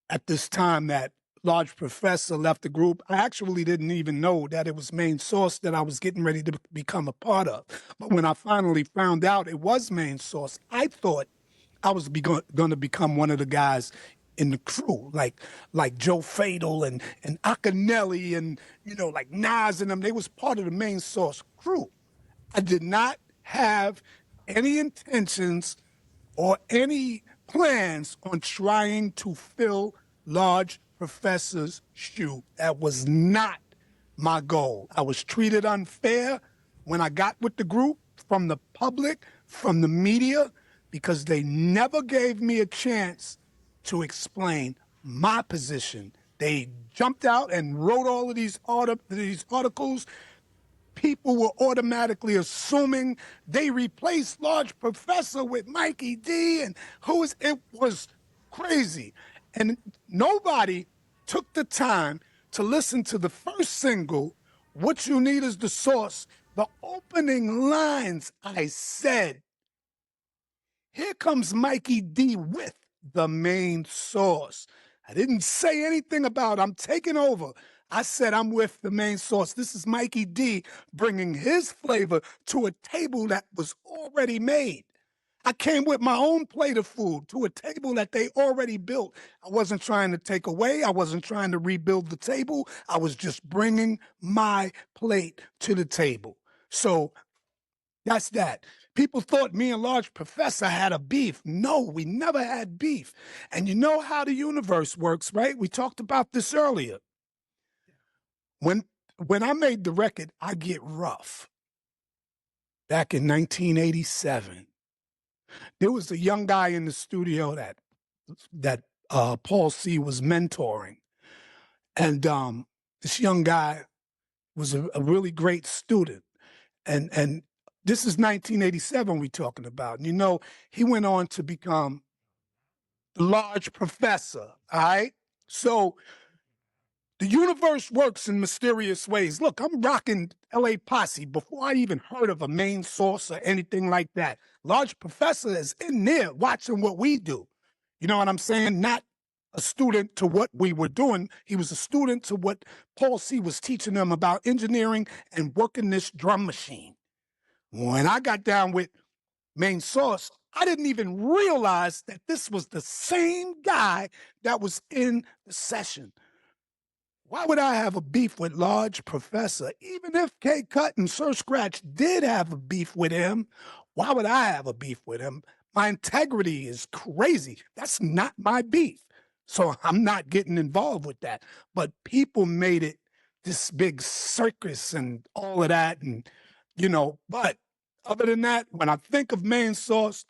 [SPEAKER 2] at this time that Large Professor left the group. I actually didn't even know that it was Main Source that I was getting ready to become a part of. But when I finally found out it was Main Source, I thought I was going to become one of the guys in the crew, like Joe Fatal and Akinelli and like Nas and them. They was part of the Main Source crew. I did not have any intentions or any plans on trying to fill Large Professor's shoe. That was not my goal. I was treated unfair when I got with the group from the public, from the media, because they never gave me a chance to explain my position. They jumped out and wrote all of these articles. People were automatically assuming they replaced Large Professor with Mikey D, and it was crazy. And nobody took the time to listen to the first single, What You Need Is the Source. The opening lines, I said, here comes Mikey D with the Main Source. I didn't say anything about I'm taking over. I said I'm with the Main Source. This is Mikey D bringing his flavor to a table that was already made. I came with my own plate of food to a table that they already built. I wasn't trying to take away. I wasn't trying to rebuild the table. I was just bringing my plate to the table. So that's that. People thought me and Large Professor had a beef. No, we never had beef. And you know how the universe works, right? We talked about this earlier. When I made the record, I Get Rough, back in 1987, there was a young guy in the studio that Paul C was mentoring. And this young guy was a really great student. And this is 1987 we're talking about. And he went on to become the Large Professor, all right? So the universe works in mysterious ways. Look, I'm rocking LA Posse before I even heard of a Main Source or anything like that. Large Professor is in there watching what we do. You know what I'm saying? Not a student to what we were doing. He was a student to what Paul C was teaching them about engineering and working this drum machine. When I got down with Main Source, I didn't even realize that this was the same guy that was in the session. Why would I have a beef with Large Professor? Even if K Cut and Sir Scratch did have a beef with him, why would I have a beef with him? My integrity is crazy. That's not my beef. So I'm not getting involved with that. But people made it this big circus and all of that. And, but other than that, when I think of Main Source,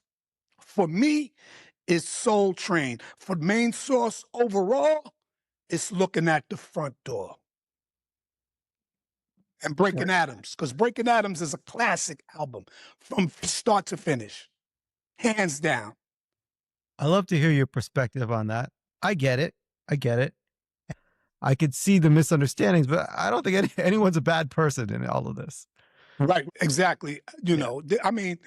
[SPEAKER 2] for me, it's Soul Train. For Main Source overall, it's Looking at the Front Door. And Breaking Atoms, because Breaking Atoms is a classic album from start to finish, hands down.
[SPEAKER 1] I love to hear your perspective on that. I get it. I could see the misunderstandings, but I don't think anyone's a bad person in all of this.
[SPEAKER 2] Right, exactly. I mean,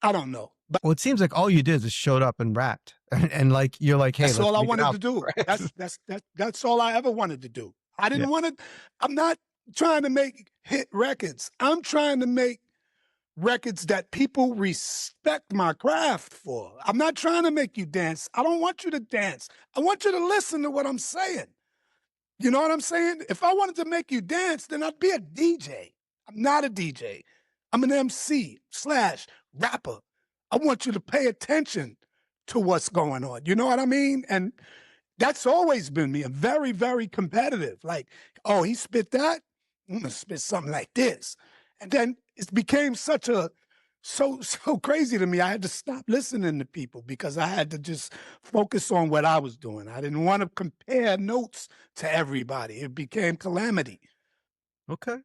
[SPEAKER 2] I don't know. But
[SPEAKER 1] Well, it seems like all you did is showed up and rapped, and like you're like, hey,
[SPEAKER 2] that's all I wanted to do.
[SPEAKER 1] Right?
[SPEAKER 2] That's all I ever wanted to do. I didn't want to. I'm not trying to make hit records. I'm trying to make records that people respect my craft for. I'm not trying to make you dance. I don't want you to dance. I want you to listen to what I'm saying. You know what I'm saying? If I wanted to make you dance, then I'd be a DJ. I'm not a DJ. I'm an MC slash rapper. I want you to pay attention to what's going on. You know what I mean? And that's always been me. I'm very, very competitive. Like, oh, he spit that? I'm gonna spit something like this. And then it became so crazy to me. I had to stop listening to people because I had to just focus on what I was doing. I didn't want to compare notes to everybody. It became calamity.
[SPEAKER 1] Okay.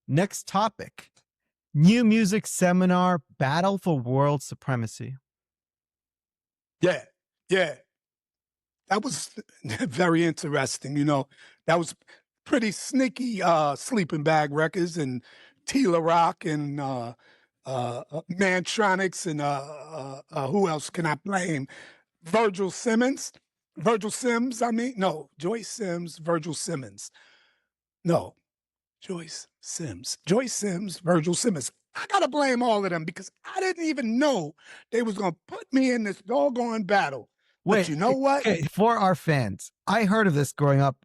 [SPEAKER 1] Next topic. New music seminar battle for world supremacy.
[SPEAKER 2] Yeah, yeah. That was very interesting. You know, that was pretty sneaky Sleeping Bag Records and Tila Rock and Mantronics and who else can I blame? Virgil Simmons. Virgil Sims, I mean. No, Joyce Sims, Virgil Simmons. No, Joyce Sims. Joyce Sims, Virgil Simmons. I gotta blame all of them because I didn't even know they was gonna put me in this doggone battle. But
[SPEAKER 1] Wait,
[SPEAKER 2] you know what?
[SPEAKER 1] okay, for our fans, I heard of this growing up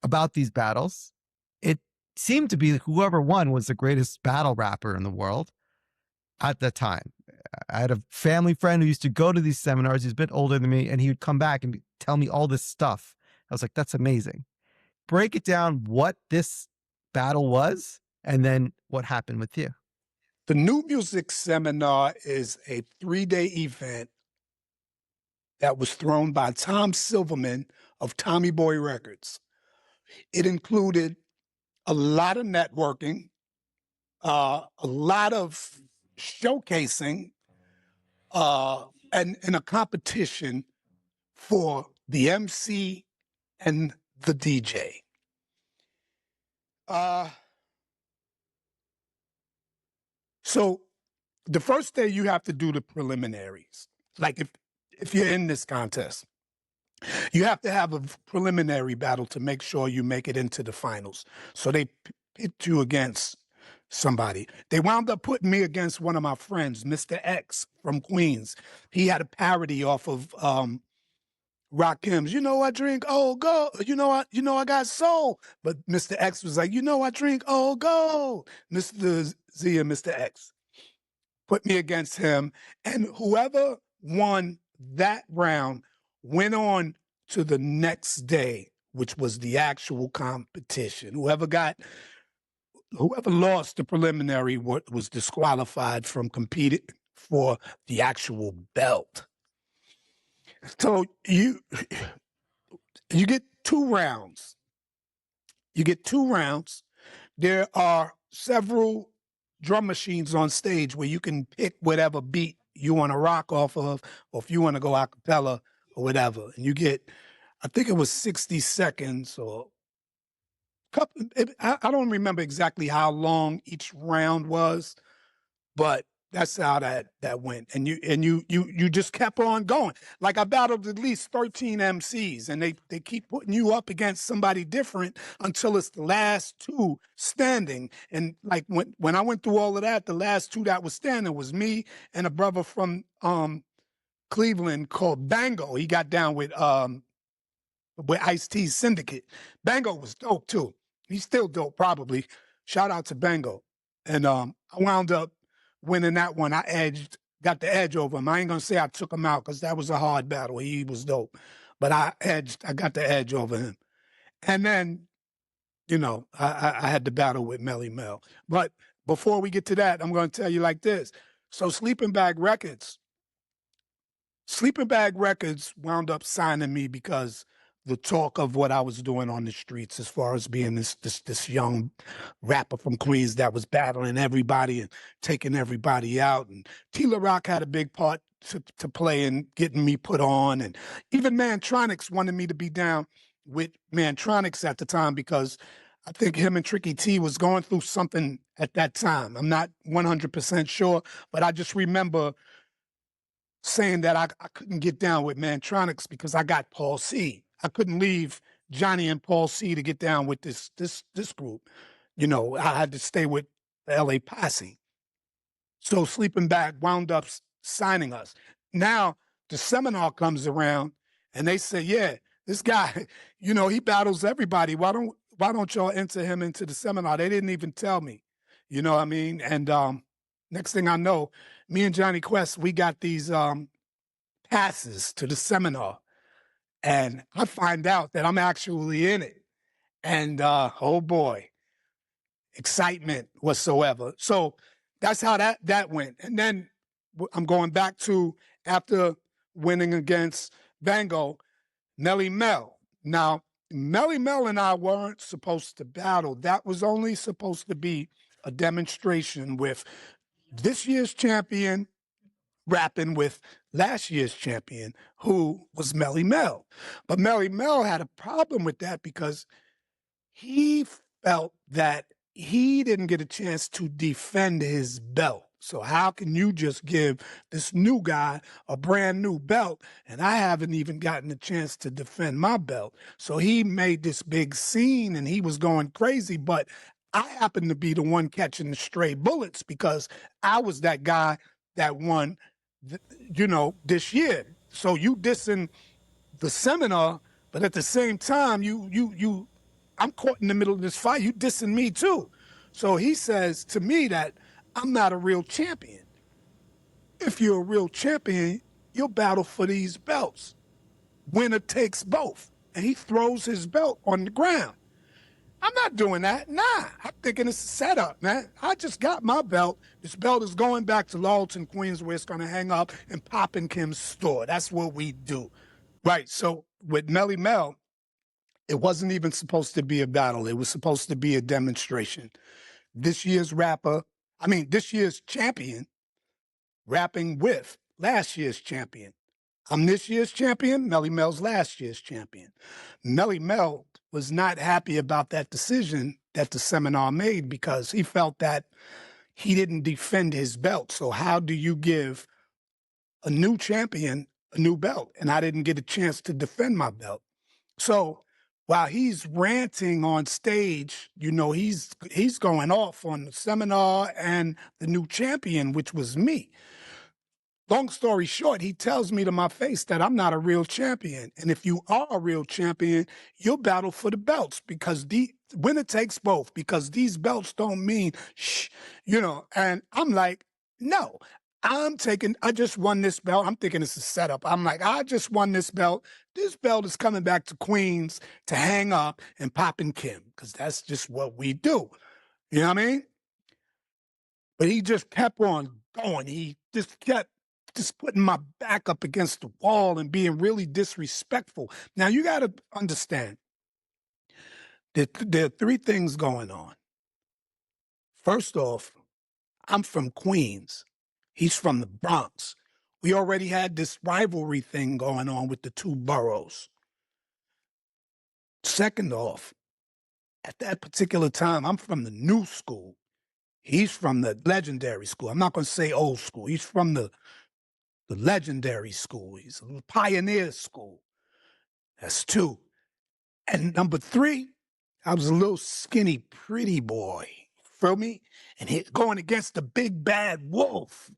[SPEAKER 1] about these battles. It seemed to be whoever won was the greatest battle rapper in the world at the time. I had a family friend who used to go to these seminars. He's a bit older than me, and he would come back and tell me all this stuff. I was like, that's amazing. Break it down what this battle was and then what happened with you.
[SPEAKER 2] The New Music Seminar is a 3-day event that was thrown by Tom Silverman of Tommy Boy Records. It included a lot of networking, a lot of showcasing, and a competition for the MC and the DJ. So the first day you have to do the preliminaries. Like if you're in this contest, you have to have a preliminary battle to make sure you make it into the finals. So they pit you against somebody. They wound up putting me against one of my friends, Mr. X from Queens. He had a parody off of Rakim's, you know I drink old gold, you know I got soul. But Mr. X was like, you know I drink old gold. Mr. Z and Mr. X put me against him. And whoever won that round went on to the next day, which was the actual competition. Whoever lost the preliminary was disqualified from competing for the actual belt. So you get 2 rounds. You get 2 rounds. There are several drum machines on stage where you can pick whatever beat you want to rock off of, or if you want to go a cappella or whatever. And you get, I think it was 60 seconds or I don't remember exactly how long each round was, but that's how that went. And you just kept on going. Like I battled at least 13 MCs, and they keep putting you up against somebody different until it's the last 2 standing. And like when I went through all of that, the last 2 that was standing was me and a brother from Cleveland called Bango. He got down with Ice-T's Syndicate. Bango was dope too. He's still dope, probably. Shout out to Bango. And I wound up winning that one. I got the edge over him. I ain't gonna say I took him out because that was a hard battle. He was dope. But I got the edge over him. And then, you know, I had the battle with Melle Mel. But before we get to that, I'm gonna tell you like this. So Sleeping Bag Records wound up signing me because the talk of what I was doing on the streets as far as being this young rapper from Queens that was battling everybody and taking everybody out. And Tila Rock had a big part to play in getting me put on. And even Mantronics wanted me to be down with Mantronics at the time because I think him and Tricky T was going through something at that time. I'm not 100% sure, but I just remember saying that I couldn't get down with Mantronics because I got Paul C. I couldn't leave Johnny and Paul C to get down with this group. You know, I had to stay with the LA Posse. So Sleeping Bag wound up signing us. Now the seminar comes around and they say, yeah, this guy, he battles everybody. Why don't y'all enter him into the seminar? They didn't even tell me. You know what I mean? And next thing I know, me and Johnny Quest, we got these passes to the seminar. And I find out that I'm actually in it. And oh boy, excitement whatsoever. So that's how that went. And then I'm going back to after winning against Bango, Melle Mel. Now, Melle Mel and I weren't supposed to battle. That was only supposed to be a demonstration with this year's champion rapping with last year's champion, who was Melle Mel. But Melle Mel had a problem with that because he felt that he didn't get a chance to defend his belt. So how can you just give this new guy a brand new belt and I haven't even gotten a chance to defend my belt? So he made this big scene and he was going crazy, but I happened to be the one catching the stray bullets because I was that guy that won, this year. So you dissing the seminar, but at the same time, I'm caught in the middle of this fight. You dissing me too. So he says to me that I'm not a real champion. If you're a real champion, you'll battle for these belts. Winner takes both. And he throws his belt on the ground. I'm not doing that. Nah, I'm thinking it's a setup, man. I just got my belt. This belt is going back to Laurelton, Queens, where it's going to hang up in Pop and Kim's store. That's what we do. Right. So with Melle Mel, it wasn't even supposed to be a battle. It was supposed to be a demonstration. This year's champion rapping with last year's champion. I'm this year's champion. Melle Mel's last year's champion. Melle Mel was not happy about that decision that the seminar made because he felt that he didn't defend his belt. So how do you give a new champion a new belt? And I didn't get a chance to defend my belt. So while he's ranting on stage, he's going off on the seminar and the new champion, which was me. Long story short, he tells me to my face that I'm not a real champion. And if you are a real champion, you'll battle for the belts because the winner takes both, because these belts don't mean and I'm like, no, I just won this belt. I'm thinking it's a setup. I'm like, I just won this belt. This belt is coming back to Queens to hang up and Pop and Kim, because that's just what we do. You know what I mean? But he just kept on going. He just kept putting my back up against the wall and being really disrespectful. Now, you got to understand that there are three things going on. First off, I'm from Queens. He's from the Bronx. We already had this rivalry thing going on with the two boroughs. Second off, at that particular time, I'm from the new school. He's from the legendary school. I'm not going to say old school. He's from the legendary school. He's a pioneer school. That's two. And number three, I was a little skinny, pretty boy. Feel me? And he's going against the big bad wolf.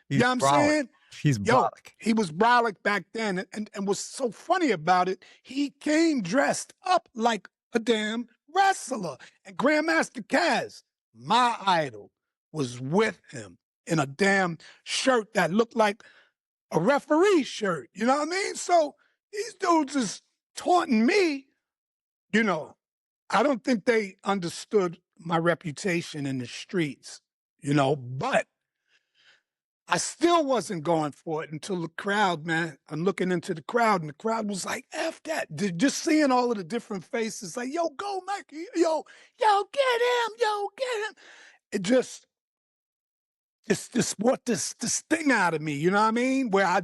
[SPEAKER 1] He's
[SPEAKER 2] you know what I'm saying?
[SPEAKER 1] He's brolic.
[SPEAKER 2] He was brolic back then. And what's so funny about it, he came dressed up like a damn wrestler. And Grandmaster Caz, my idol, was with him in a damn shirt that looked like a referee shirt. You know what I mean? So these dudes is taunting me. I don't think they understood my reputation in the streets, but I still wasn't going for it until the crowd, man. I'm looking into the crowd, and the crowd was like, F that. Just seeing all of the different faces, like, yo, go, Mikey. Yo, get him. Yo, get him. It just brought this thing out of me, you know what I mean? Where I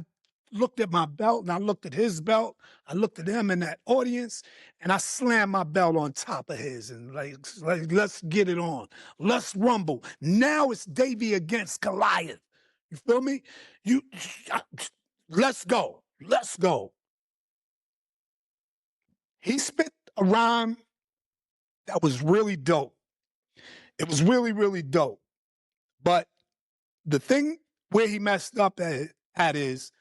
[SPEAKER 2] looked at my belt and I looked at his belt. I looked at him in that audience and I slammed my belt on top of his and like let's get it on. Let's rumble. Now it's Davy against Goliath. You feel me? Let's go. Let's go. He spit a rhyme that was really dope. It was really, really dope. But The thing where he messed up at is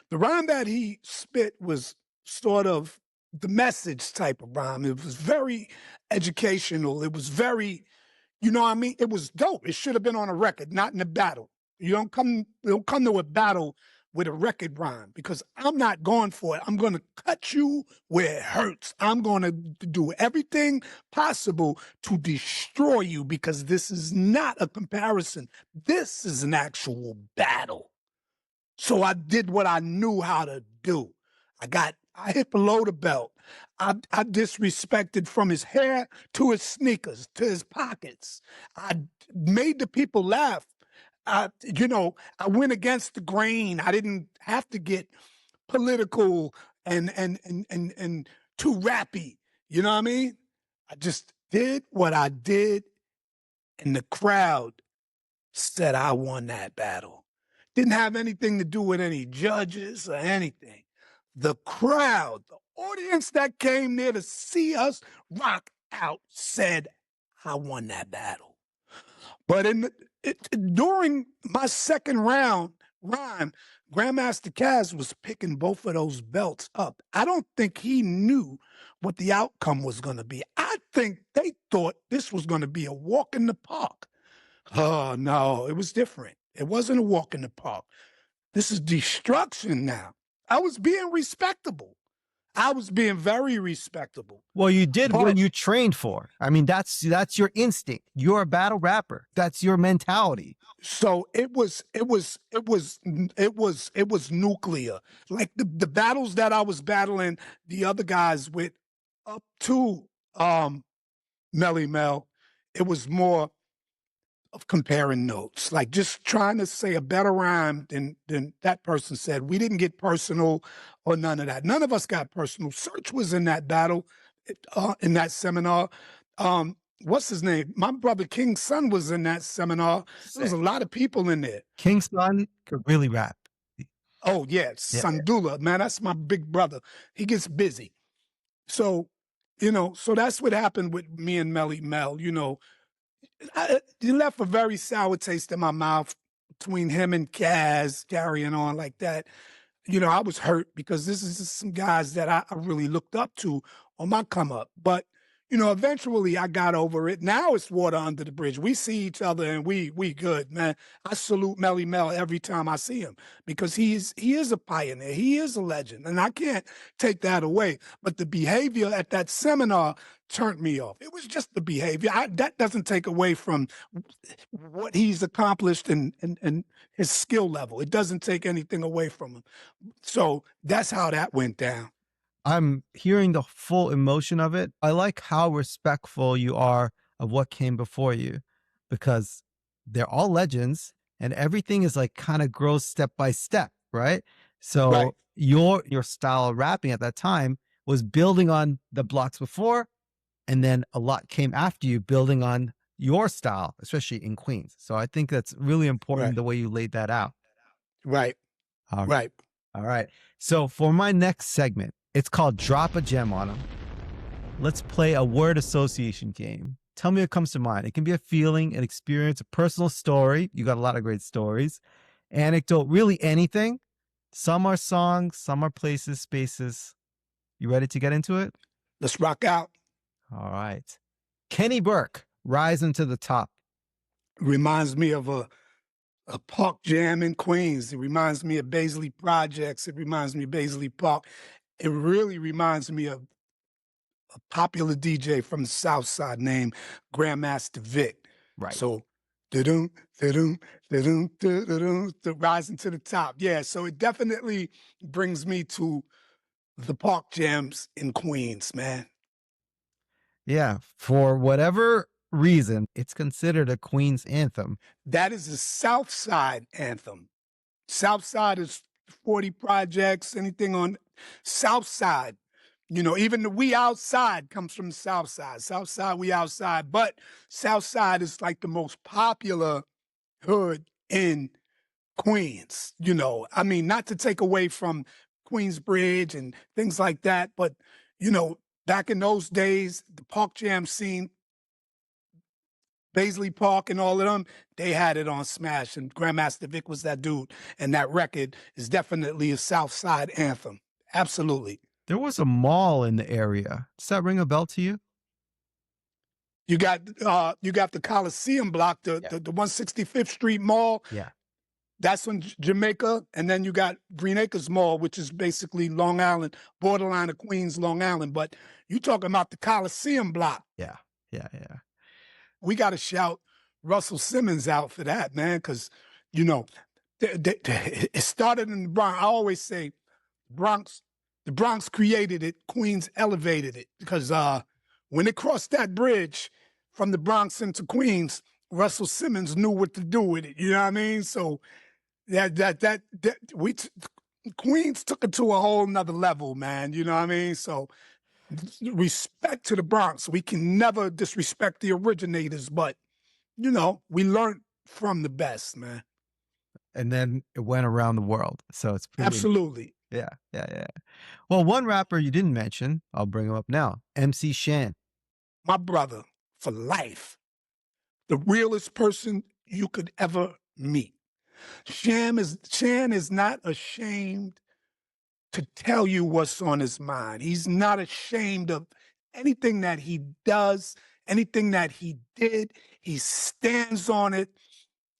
[SPEAKER 2] the rhyme that he spit was sort of the message type of rhyme. It was very educational. It was very, you know what I mean? It was dope. It should have been on a record, not in a battle. You don't come to a battle with a record rhyme because I'm not going for it. I'm going to cut you where it hurts. I'm going to do everything possible to destroy you because this is not a comparison. This is an actual battle. So I did what I knew how to do. I hit below the belt. I disrespected from his hair to his sneakers to his pockets. I made the people laugh. I went against the grain. I didn't have to get political and too rappy. You know what I mean? I just did what I did, and the crowd said I won that battle. Didn't have anything to do with any judges or anything. The crowd, the audience that came there to see us rock out said I won that battle. But during my second round rhyme, Grandmaster Caz was picking both of those belts up. I don't think he knew what the outcome was going to be. I think they thought this was going to be a walk in the park. Oh, no, it was different. It wasn't a walk in the park. This is destruction now. I was being respectable. I was being very respectable.
[SPEAKER 1] Well, you did
[SPEAKER 2] But-
[SPEAKER 1] what you trained for. I mean, that's your instinct. You're a battle rapper. That's your mentality.
[SPEAKER 2] So it was nuclear. Like the battles that I was battling the other guys with up to Melle Mel, it was more of comparing notes, like just trying to say a better rhyme than that person said. We didn't get personal or none of that. None of us got personal. Search was in that battle, in that seminar. What's his name? My brother King's son was in that seminar. There was a lot of people in there.
[SPEAKER 1] King's son could really rap.
[SPEAKER 2] Oh yeah, Sandula, man, that's my big brother. He gets busy. So, so that's what happened with me and Melle Mel. He left a very sour taste in my mouth between him and Caz carrying on like that. I was hurt because this is just some guys that I really looked up to on my come up. But, eventually I got over it. Now it's water under the bridge. We see each other and we good, man. I salute Melle Mel every time I see him because he is a pioneer. He is a legend. And I can't take that away. But the behavior at that seminar turned me off. It was just the behavior. That doesn't take away from what he's accomplished and his skill level. It doesn't take anything away from him. So that's how that went down.
[SPEAKER 1] I'm hearing the full emotion of it. I like how respectful you are of what came before you because they're all legends and everything is like kind of grows step by step, right? So
[SPEAKER 2] Right.
[SPEAKER 1] your style of rapping at that time was building on the blocks before, and then a lot came after you building on your style, especially in Queens. So I think that's really important
[SPEAKER 2] Right.
[SPEAKER 1] the way you laid that out.
[SPEAKER 2] Right.
[SPEAKER 1] All
[SPEAKER 2] Right.
[SPEAKER 1] All right. So for my next segment, it's called Drop a Gem on 'em. Let's play a word association game. Tell me what comes to mind. It can be a feeling, an experience, a personal story. You got a lot of great stories. Anecdote, really anything. Some are songs, some are places, spaces. You ready to get into it?
[SPEAKER 2] Let's rock out.
[SPEAKER 1] All right. Kenny Burke, Rising to the Top.
[SPEAKER 2] Reminds me of a park jam in Queens. It reminds me of Baisley Projects. It reminds me of Baisley Park. It really reminds me of a popular DJ from the South Side named Grandmaster Vic.
[SPEAKER 1] Right.
[SPEAKER 2] So, da-dum, da-dum, da-dum, da-dum, rising to the top. Yeah, so it definitely brings me to the park jams in Queens, man.
[SPEAKER 1] Yeah. For whatever reason, it's considered a Queen's anthem.
[SPEAKER 2] That is the South Side anthem. South Side is 40 projects, anything on South Side. Even the We Outside comes from the South Side. South Side, We Outside. But South Side is like the most popular hood in Queens. I mean, not to take away from Queensbridge and things like that, but, back in those days, the park jam scene, Paisley Park and all of them, they had it on Smash, and Grandmaster Vic was that dude. And that record is definitely a South Side anthem. Absolutely.
[SPEAKER 1] There was a mall in the area. Does that ring a bell to you?
[SPEAKER 2] You got the Coliseum block, the 165th Street Mall.
[SPEAKER 1] Yeah.
[SPEAKER 2] That's on Jamaica. And then you got Green Acres Mall, which is basically Long Island, borderline of Queens, Long Island. But you talking about the Coliseum block.
[SPEAKER 1] Yeah.
[SPEAKER 2] We got to shout Russell Simmons out for that, man, because, you know, it started in the Bronx. I always say the Bronx created it, Queens elevated it, because when it crossed that bridge from the Bronx into Queens, Russell Simmons knew what to do with it. You know what I mean? So Queens took it to a whole nother level, man. You know what I mean? So respect to the Bronx. We can never disrespect the originators, but you know, we learned from the best, man.
[SPEAKER 1] And then it went around the world. So it's pretty
[SPEAKER 2] Absolutely.
[SPEAKER 1] Yeah. Well, one rapper you didn't mention, I'll bring him up now. MC Shan.
[SPEAKER 2] My brother for life. The realest person you could ever meet. Shan is not ashamed to tell you what's on his mind. He's not ashamed of anything that he does, anything that he did. He stands on it,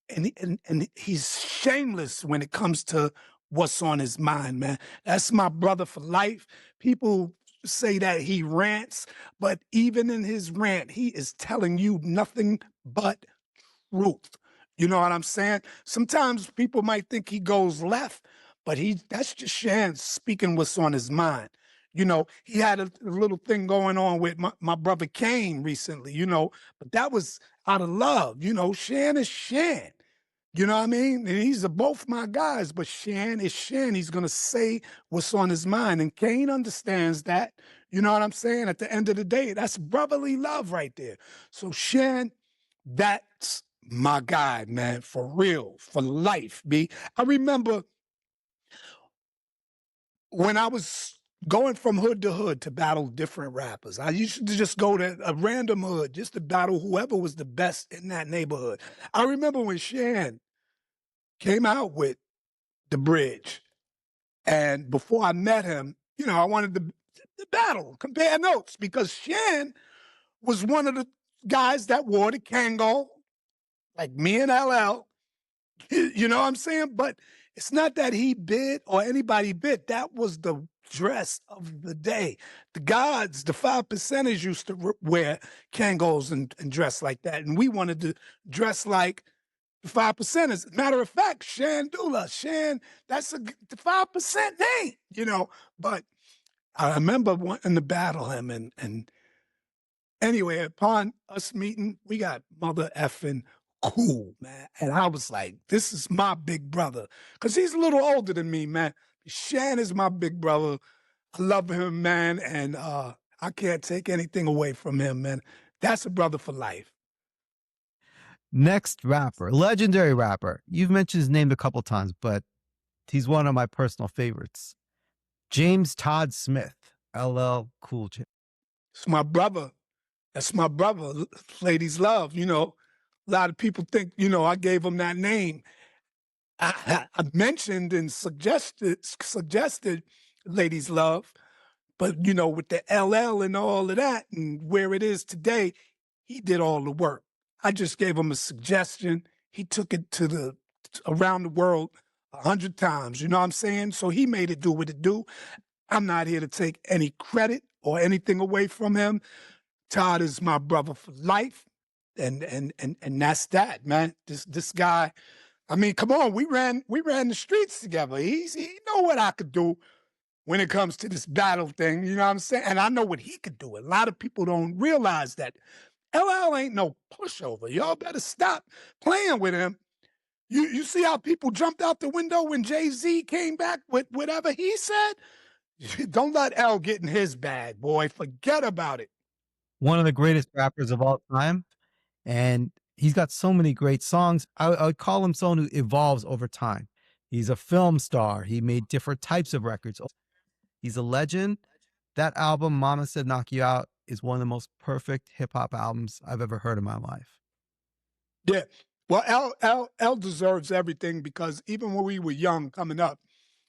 [SPEAKER 2] and he's shameless when it comes to what's on his mind, man. That's my brother for life. People say that he rants, but even in his rant, he is telling you nothing but truth. You know what I'm saying? Sometimes people might think he goes left, but that's just Shan speaking what's on his mind. You know, he had a little thing going on with my brother Kane recently, you know, but that was out of love. You know, Shan is Shan. You know what I mean? And these are both my guys, but Shan is Shan. He's going to say what's on his mind. And Kane understands that. You know what I'm saying? At the end of the day, that's brotherly love right there. So Shan, that's my guy, man, for real, for life, B. I remember when I was going from hood to hood to battle different rappers. I used to just go to a random hood just to battle whoever was the best in that neighborhood. I remember when Shan came out with The Bridge, and before I met him, you know, I wanted to battle, compare notes, because Shan was one of the guys that wore the Kango, like me and LL. You know what I'm saying? But it's not that he bid or anybody bid. That was the dress of the day. The gods, the 5%ers used to wear Kangos and dress like that. And we wanted to dress like the 5%ers. Matter of fact, Shandula, Shan, that's the 5% name, you know. But I remember wanting to battle him. And anyway, upon us meeting, we got mother effing cool, man. And I was like, this is my big brother. Because he's a little older than me, man. Shan is my big brother. I love him, man. And I can't take anything away from him, man. That's a brother for life.
[SPEAKER 1] Next rapper, legendary rapper. You've mentioned his name a couple times, but he's one of my personal favorites. James Todd Smith, LL Cool J.
[SPEAKER 2] It's my brother. That's my brother. Ladies love, you know. A lot of people think, you know, I gave him that name. I mentioned and suggested Ladies Love, but, you know, with the LL and all of that and where it is today, he did all the work. I just gave him a suggestion. He took it to around the world 100 times, you know what I'm saying? So he made it do what it do. I'm not here to take any credit or anything away from him. Todd is my brother for life. And that's man. This guy, I mean, come on, we ran the streets together. He know what I could do when it comes to this battle thing, you know what I'm saying? And I know what he could do. A lot of people don't realize that. LL ain't no pushover. Y'all better stop playing with him. You see how people jumped out the window when Jay-Z came back with whatever he said? Don't let L get in his bag, boy. Forget about it.
[SPEAKER 1] One of the greatest rappers of all time. And he's got so many great songs. I would call him someone who evolves over time. He's a film star. He made different types of records. He's a legend. That album, Mama Said Knock You Out, is one of the most perfect hip hop albums I've ever heard in my life.
[SPEAKER 2] Yeah. Well, L deserves everything because even when we were young coming up,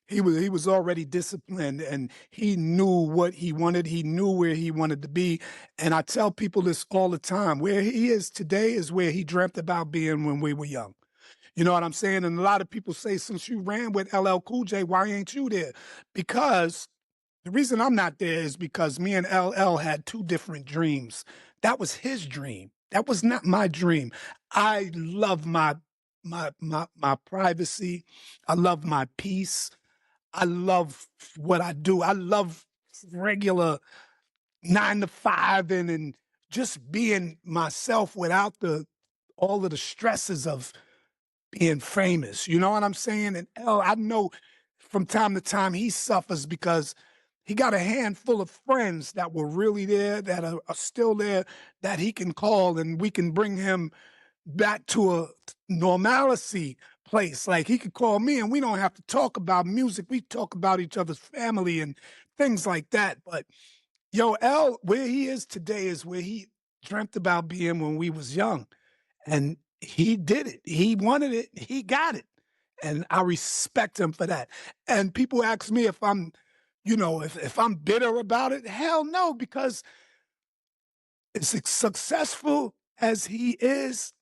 [SPEAKER 2] he was already disciplined and he knew what he wanted. He knew where he wanted to be. And I tell people this all the time. Where he is today is where he dreamt about being when we were young. You know what I'm saying? And a lot of people say, since you ran with LL Cool J, why ain't you there? Because the reason I'm not there is because me and LL had two different dreams. That was his dream. That was not my dream. I love my privacy. I love my peace. I love what I do. I love regular 9 to 5 and just being myself without the all of the stresses of being famous. You know what I'm saying? And L, I know from time to time he suffers because he got a handful of friends that were really there, that are still there, that he can call and we can bring him back to a normalcy place. Like he could call me and we don't have to talk about music. We talk about each other's family and things like that. But yo, L, where he is today is where he dreamt about being when we was young. And he did it. He wanted it. He got it. And I respect him for that. And people ask me if I'm, if I'm bitter about it. Hell no, because as successful as he is,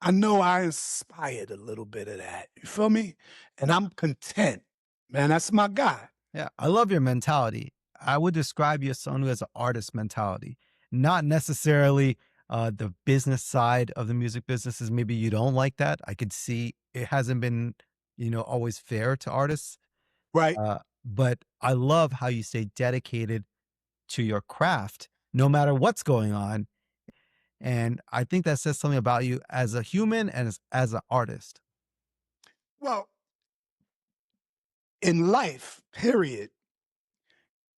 [SPEAKER 2] I know I inspired a little bit of that. You feel me? And I'm content. Man, that's my guy.
[SPEAKER 1] Yeah, I love your mentality. I would describe you as someone who has an artist mentality, not necessarily the business side of the music businesses. Maybe you don't like that. I could see it hasn't been, always fair to artists.
[SPEAKER 2] Right.
[SPEAKER 1] But I love how you stay dedicated to your craft, no matter what's going on. And I think that says something about you as a human and as an artist.
[SPEAKER 2] Well, in life, period,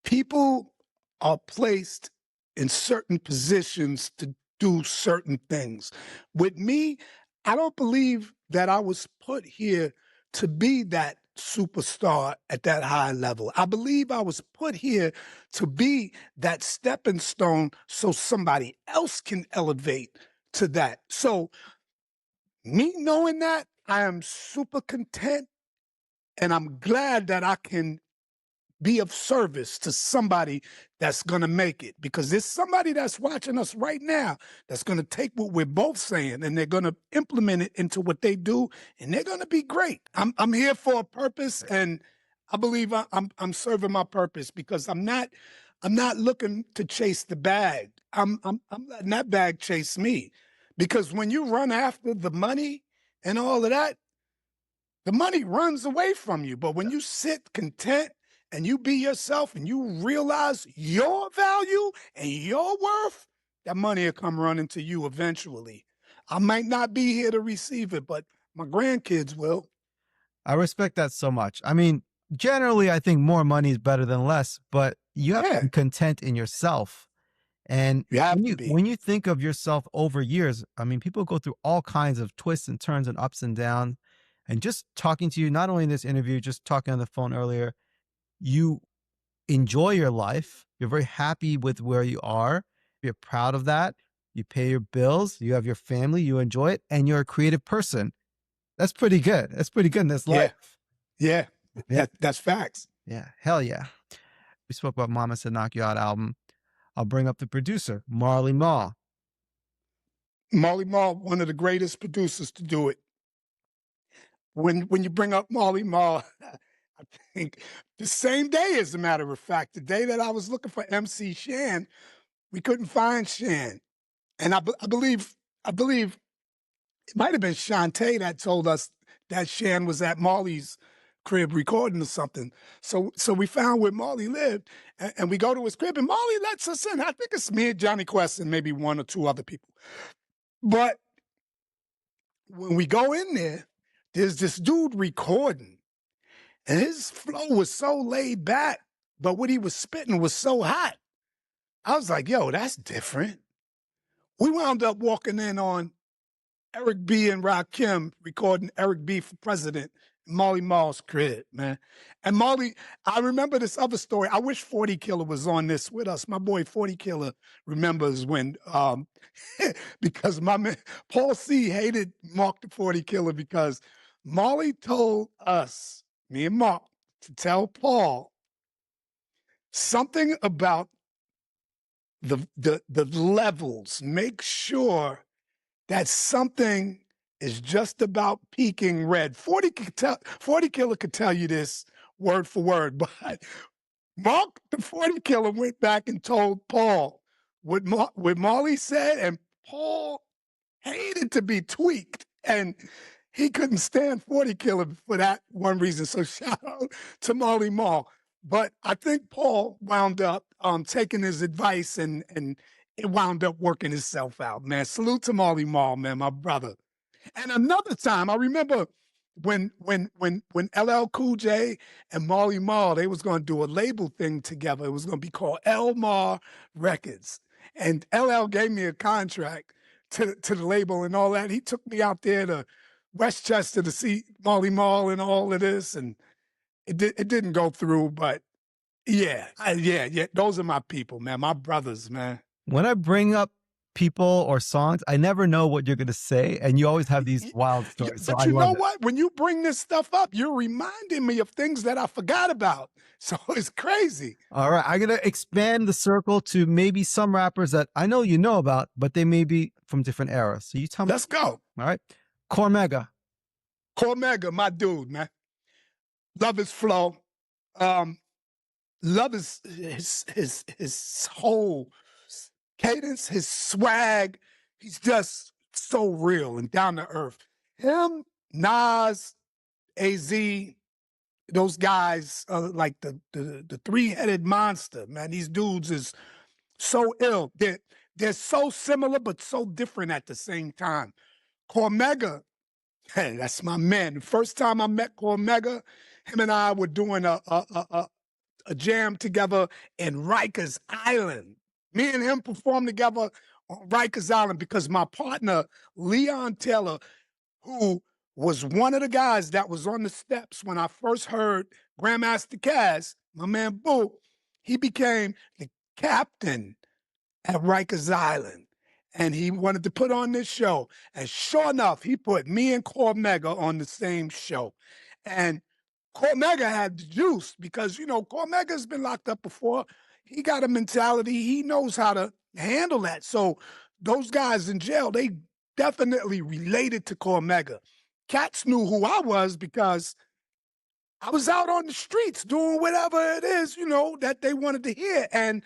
[SPEAKER 2] people are placed in certain positions to do certain things. With me, I don't believe that I was put here to be that superstar at that high level. I believe I was put here to be that stepping stone so somebody else can elevate to that. So, me knowing that, I am super content and I'm glad that I can be of service to somebody that's going to make it because there's somebody that's watching us right now that's going to take what we're both saying and they're going to implement it into what they do and they're going to be great. I'm here for a purpose and I believe I'm serving my purpose because I'm not looking to chase the bag. I'm letting that bag chase me because when you run after the money and all of that, the money runs away from you. But when you sit content and you be yourself and you realize your value and your worth, that money will come running to you eventually. I might not be here to receive it, but my grandkids will.
[SPEAKER 1] I respect that so much. I mean, generally, I think more money is better than less, but you have to
[SPEAKER 2] Yeah,
[SPEAKER 1] be content in yourself. And
[SPEAKER 2] you have
[SPEAKER 1] when
[SPEAKER 2] to
[SPEAKER 1] you
[SPEAKER 2] be.
[SPEAKER 1] when you think of yourself over years, I mean, people go through all kinds of twists and turns and ups and downs. And just talking to you, not only in this interview, just talking on the phone earlier, you enjoy your life. You're very happy with where you are. You're proud of that. You pay your bills. You have your family. You enjoy it, and you're a creative person. That's pretty good. That's pretty good in this
[SPEAKER 2] Yeah,
[SPEAKER 1] life.
[SPEAKER 2] yeah,
[SPEAKER 1] Yeah,
[SPEAKER 2] that's facts.
[SPEAKER 1] yeah, hell yeah. We spoke about Mama Said Knock You Out album. I'll bring up the producer, Marley Marl.
[SPEAKER 2] Marley Marl, one of the greatest producers to do it. When you bring up Marley Marl, I think the same day, as a matter of fact, the day that I was looking for MC Shan, we couldn't find Shan. And I believe it might have been Shantae that told us that Shan was at Marley's crib recording or something. So we found where Marley lived and we go to his crib and Marley lets us in. I think it's me and Johnny Quest and maybe one or two other people. But when we go in there, there's this dude recording and his flow was so laid back, but what he was spitting was so hot. I was like, yo, that's different. We wound up walking in on Eric B and Rakim recording Eric B for President Molly Mall's crib, man. And Molly, I remember this other story. I wish 40 Killer was on this with us. My boy 40 Killer remembers when because my man Paul C hated Mark the 40 Killer because Molly told us, me and Mark, to tell Paul something about the levels. Make sure that something is just about peaking red. 40 Killer could tell you this word for word, but Mark the 40 Killer went back and told Paul what Molly said, and Paul hated to be tweaked, and he couldn't stand 40 Killer for that one reason. So shout out to Molly Mall. But I think Paul wound up taking his advice and it wound up working itself out, man. Salute to Molly Mall, man, my brother. And another time, I remember when LL Cool J and Molly Mall, they was going to do a label thing together. It was going to be called Elmar Records. And LL gave me a contract to the label and all that. He took me out there to Westchester to see Molly Mall and all of this. And it didn't go through, but yeah. Those are my people, man. My brothers, man.
[SPEAKER 1] When I bring up people or songs, I never know what you're going to say, and you always have these wild stories.
[SPEAKER 2] But
[SPEAKER 1] so
[SPEAKER 2] you know
[SPEAKER 1] it.
[SPEAKER 2] what? When you bring this stuff up, you're reminding me of things that I forgot about. So it's crazy.
[SPEAKER 1] All right, I'm going to expand the circle to maybe some rappers that I know you know about, but they may be from different eras. So you tell me.
[SPEAKER 2] Let's go.
[SPEAKER 1] All right. Cormega.
[SPEAKER 2] Cormega, my dude, man. Love his flow. Love his whole cadence, his swag. He's just so real and down to earth. Him, Nas, AZ, those guys like the three-headed monster, man. These dudes is so ill. They're so similar but so different at the same time. Cormega, hey, that's my man. The first time I met Cormega, him and I were doing a jam together in Rikers Island. Me and him performed together on Rikers Island because my partner, Leon Taylor, who was one of the guys that was on the steps when I first heard Grandmaster Caz, my man Boo, he became the captain at Rikers Island. And he wanted to put on this show. And sure enough, he put me and Cormega on the same show. And Cormega had the juice because, Cormega's been locked up before. He got a mentality. He knows how to handle that. So those guys in jail, they definitely related to Cormega. Cats knew who I was because I was out on the streets doing whatever it is, that they wanted to hear. And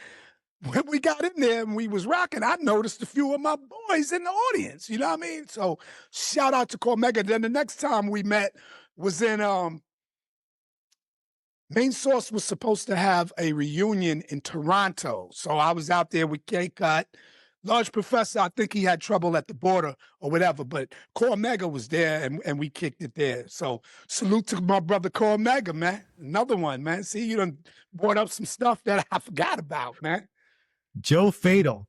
[SPEAKER 2] when we got in there and we was rocking, I noticed a few of my boys in the audience. You know what I mean? So shout out to Cormega. Then the next time we met was in Main Source was supposed to have a reunion in Toronto. So I was out there with K-Cut. Large Professor, I think he had trouble at the border or whatever, but Cormega was there and we kicked it there. So salute to my brother Cormega, man. Another one, man. See, you done brought up some stuff that I forgot about, man.
[SPEAKER 1] Joe Fatal.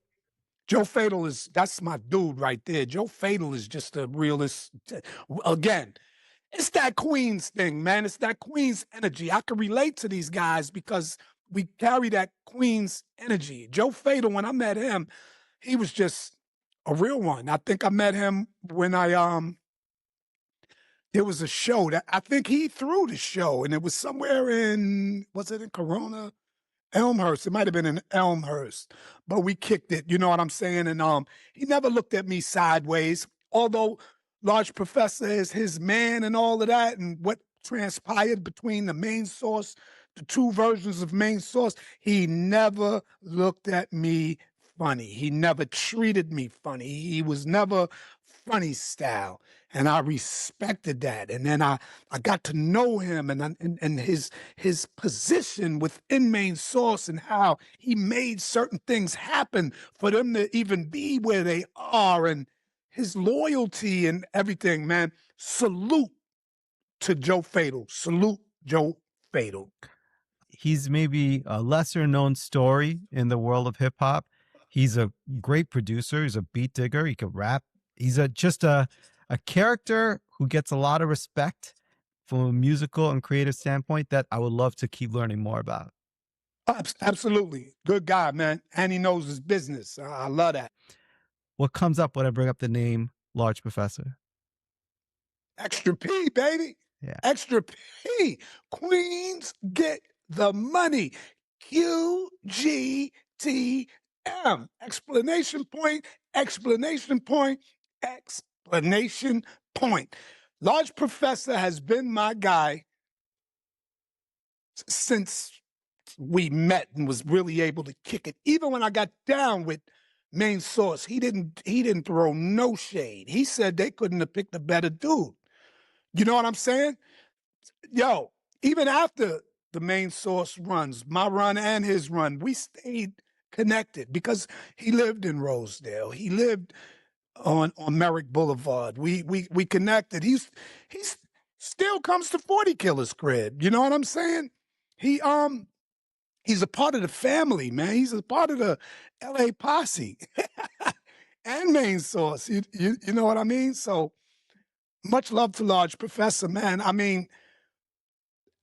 [SPEAKER 2] Joe Fatal that's my dude right there. Joe Fatal is just the realest. Again, it's that Queens thing, man. It's that Queens energy. I can relate to these guys because we carry that Queens energy. Joe Fatal, when I met him, he was just a real one. I think I met him when there was a show that I think he threw the show, and it was somewhere was it in Corona? Elmhurst. It might have been in Elmhurst, but we kicked it. You know what I'm saying? And he never looked at me sideways, although Large Professor is his man and all of that, and what transpired between the Main Source, the two versions of Main Source, he never looked at me funny. He never treated me funny. He was never funny style. And I respected that. And then I got to know him and his position within Main Source and how he made certain things happen for them to even be where they are, and his loyalty and everything, man. Salute to Joe Fatal. Salute Joe Fatal.
[SPEAKER 1] He's maybe a lesser known story in the world of hip hop. He's a great producer. He's a beat digger. He can rap. He's just a character who gets a lot of respect. from a musical and creative standpoint that I would love to keep learning more about.
[SPEAKER 2] Absolutely. Good guy, man. And he knows his business. I love that.
[SPEAKER 1] What comes up when I bring up the name Large Professor?
[SPEAKER 2] Extra P, baby.
[SPEAKER 1] Yeah.
[SPEAKER 2] Extra P. Queens get the money. QGTM. Explanation point, explanation point, explanation point. Large Professor has been my guy since we met and was really able to kick it. Even when I got down with Main Source, he didn't throw no shade. He said they couldn't have picked a better dude. You know what I'm saying? Yo, even after the Main Source runs, my run and his run, we stayed connected because he lived in Rosedale. He lived on Merrick Boulevard. We connected. He's still comes to 40 Killer's crib. You know what I'm saying? He's a part of the family, man. He's a part of the LA Posse and Main Source. You know what I mean? So much love to Large Professor, man. I mean,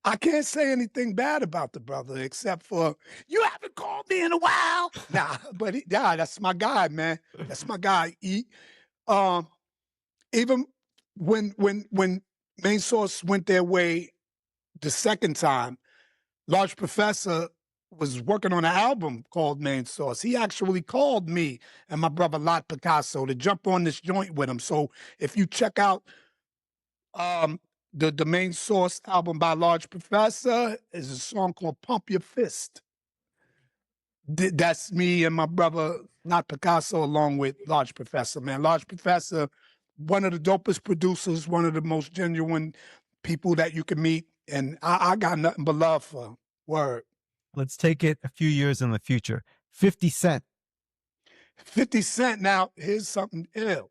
[SPEAKER 2] I can't say anything bad about the brother except for you haven't called me in a while. Nah, but that's my guy, man. That's my guy. Even when Main Source went their way the second time, Large Professor was working on an album called Main Source. He actually called me and my brother Lot Picasso to jump on this joint with him. So if you check out the Main Source album by Large Professor, is a song called Pump Your Fist. That's me and my brother Lot Picasso along with Large Professor, man. Large Professor, one of the dopest producers, one of the most genuine people that you can meet. And I got nothing but love for him. Word.
[SPEAKER 1] Let's take it a few years in the future. 50 Cent.
[SPEAKER 2] 50 Cent, now, here's something ill.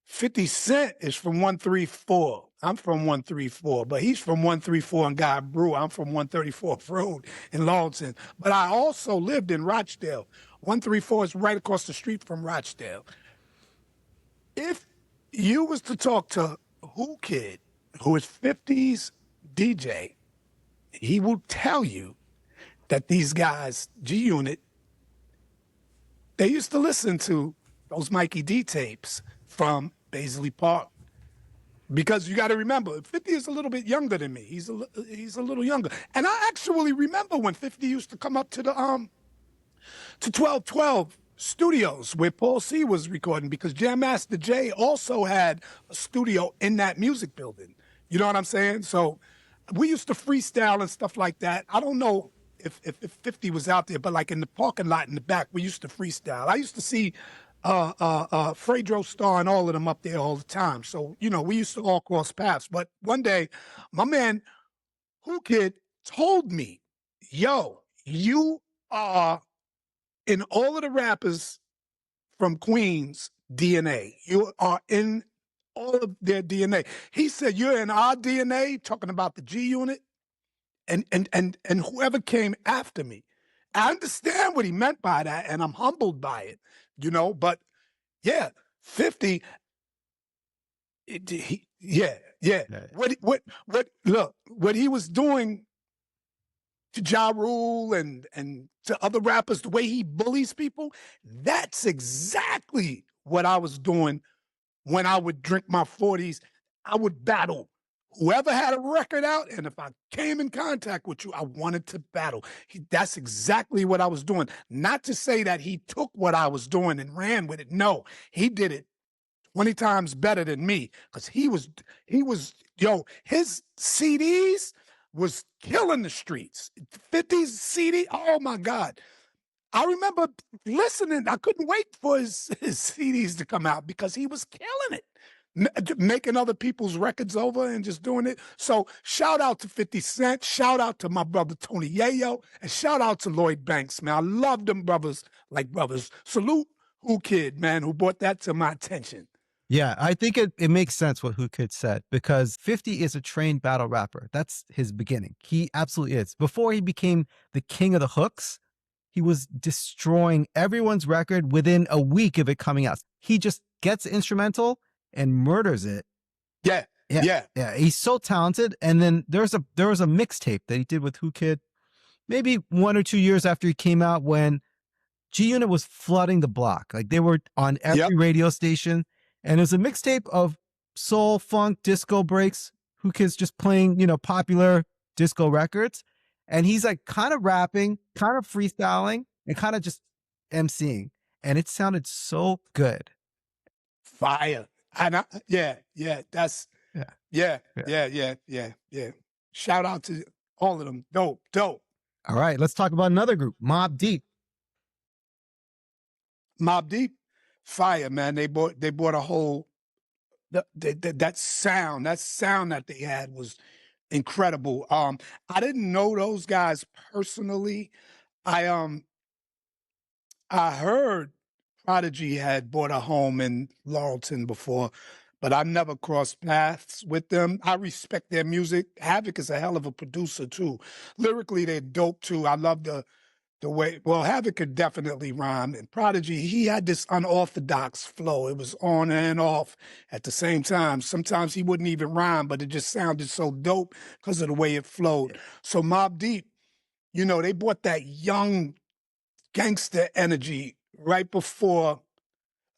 [SPEAKER 2] 50 Cent is from 134. I'm from 134, but he's from 134 in God Brew. I'm from 134th Road in Laurelton. But I also lived in Rochdale. 134 is right across the street from Rochdale. If you was to talk to Who Kid, who is 50's DJ, he will tell you that these guys, G Unit, they used to listen to those Mikey D tapes from Paisley Park. Because you got to remember, 50 is a little bit younger than me. He's a little younger. And I actually remember when 50 used to come up to the to 1212 Studios where Paul C was recording, because Jam Master Jay also had a studio in that music building. You know what I'm saying? So we used to freestyle and stuff like that. I don't know if 50 was out there, but like in the parking lot in the back, we used to freestyle. I used to see Fredro Starr and all of them up there all the time. So, you know, we used to all cross paths. But one day, my man, Who Kid, told me, yo, you are in all of the rappers from Queens DNA. You are in all of their DNA. He said, you're in our DNA, talking about the G Unit, and whoever came after me. I understand what he meant by that, and I'm humbled by it, you know, but yeah, 50, yeah. Look, what he was doing to Ja Rule and to other rappers, the way he bullies people, that's exactly what I was doing when I would drink my 40s. I would battle whoever had a record out, and if I came in contact with you, I wanted to battle. That's exactly what I was doing. Not to say that he took what I was doing and ran with it. No, he did it 20 times better than me, because he was, his CDs was killing the streets. 50's CD, oh my God. I remember listening. I couldn't wait for his CDs to come out because he was killing it, making other people's records over and just doing it. So shout out to 50 Cent, shout out to my brother Tony Yayo, and shout out to Lloyd Banks, man. I love them brothers like brothers. Salute Who Kid, man, who brought that to my attention.
[SPEAKER 1] Yeah, I think it makes sense what Who Kid said, because 50 is a trained battle rapper. That's his beginning. He absolutely is. Before he became the king of the hooks, he was destroying everyone's record within a week of it coming out. He just gets instrumental and murders it.
[SPEAKER 2] Yeah.
[SPEAKER 1] Yeah,
[SPEAKER 2] Yeah.
[SPEAKER 1] yeah, he's so talented. And then there was a mixtape that he did with Who Kid, maybe 1 or 2 years after he came out, when G Unit was flooding the block. Like, they were on
[SPEAKER 2] Yep.
[SPEAKER 1] every radio station, and it was a mixtape of soul, funk, disco breaks. Who Kid's just playing, popular disco records, and he's like kind of rapping, kind of freestyling, and kind of just emceeing, and it sounded so good.
[SPEAKER 2] Fire. And that's
[SPEAKER 1] Yeah,
[SPEAKER 2] yeah,
[SPEAKER 1] yeah.
[SPEAKER 2] yeah. Shout out to all of them. Dope, dope.
[SPEAKER 1] All right, let's talk about another group, Mobb Deep.
[SPEAKER 2] Mobb Deep, fire, man. They bought a whole that sound that they had was incredible. I didn't know those guys personally. I I heard Prodigy had bought a home in Laurelton before, but I never crossed paths with them. I respect their music. Havoc is a hell of a producer too. Lyrically, they're dope too. I love the way, well, Havoc could definitely rhyme. And Prodigy, he had this unorthodox flow. It was on and off at the same time. Sometimes he wouldn't even rhyme, but it just sounded so dope because of the way it flowed. So Mobb Deep, they brought that young gangster energy right before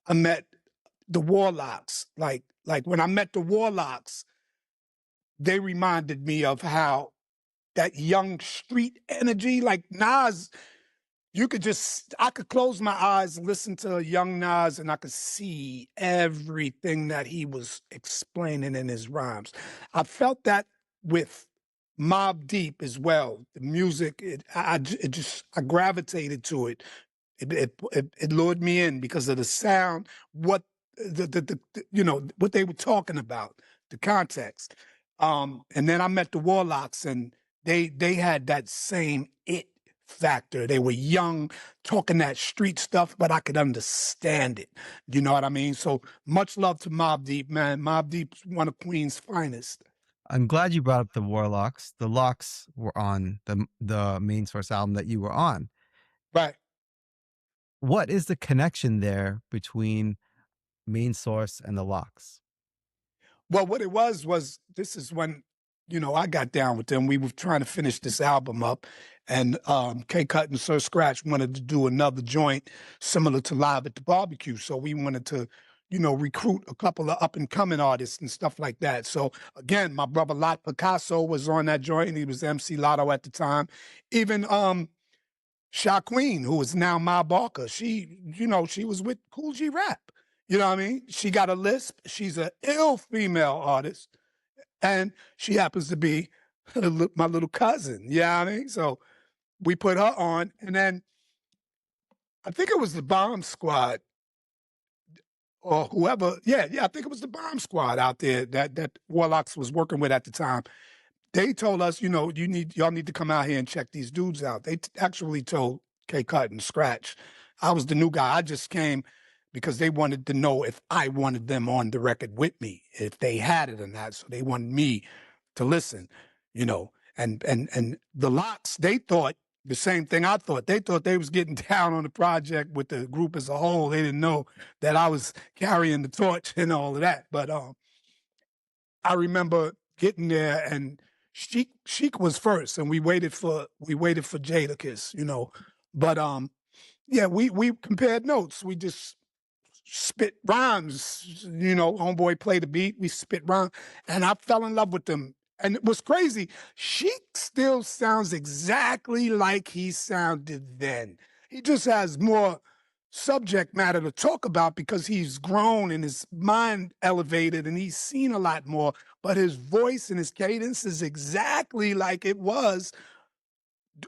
[SPEAKER 2] I met the Warlocks. Like when I met the Warlocks, they reminded me of how that young street energy, like Nas, I could close my eyes, listen to young Nas, and I could see everything that he was explaining in his rhymes. I felt that with Mobb Deep as well. The music, I gravitated to it. It lured me in because of the sound, what what they were talking about, the context. And then I met the Warlocks, and they had that same it factor. They were young, talking that street stuff, but I could understand it. You know what I mean? So much love to Mobb Deep, man. Mobb Deep's one of Queens' finest.
[SPEAKER 1] I'm glad you brought up the Warlocks. The Locks were on the Main Source album that you were on.
[SPEAKER 2] Right.
[SPEAKER 1] What is the connection there between Main Source and the Locks?
[SPEAKER 2] Well, what it was this is when, I got down with them. We were trying to finish this album up, and K Cut and Sir Scratch wanted to do another joint similar to Live at the Barbecue. So we wanted to, recruit a couple of up and coming artists and stuff like that. So again, my brother Lot Picasso was on that joint. He was MC Lotto at the time. Even Sha Queen, who is now Ma Barker, she was with Kool G Rap. You know what I mean? She got a lisp. She's an ill female artist, and she happens to be my little cousin. You know what I mean? So we put her on, and then I think it was the Bomb Squad or whoever. Yeah, I think it was the Bomb Squad out there that Warlocks was working with at the time. They told us, y'all need to come out here and check these dudes out. They actually told K Cut and Scratch. I was the new guy. I just came because they wanted to know if I wanted them on the record with me, if they had it or not. So they wanted me to listen, and the Locks, they thought the same thing I thought. They thought they was getting down on the project with the group as a whole. They didn't know that I was carrying the torch and all of that. But I remember getting there, and Sheik was first, and we waited for Jadakiss, But yeah, we compared notes. We just spit rhymes, homeboy played the beat, we spit rhymes, and I fell in love with them. And it was crazy. Sheik still sounds exactly like he sounded then. He just has more subject matter to talk about because he's grown and his mind elevated and he's seen a lot more, but his voice and his cadence is exactly like it was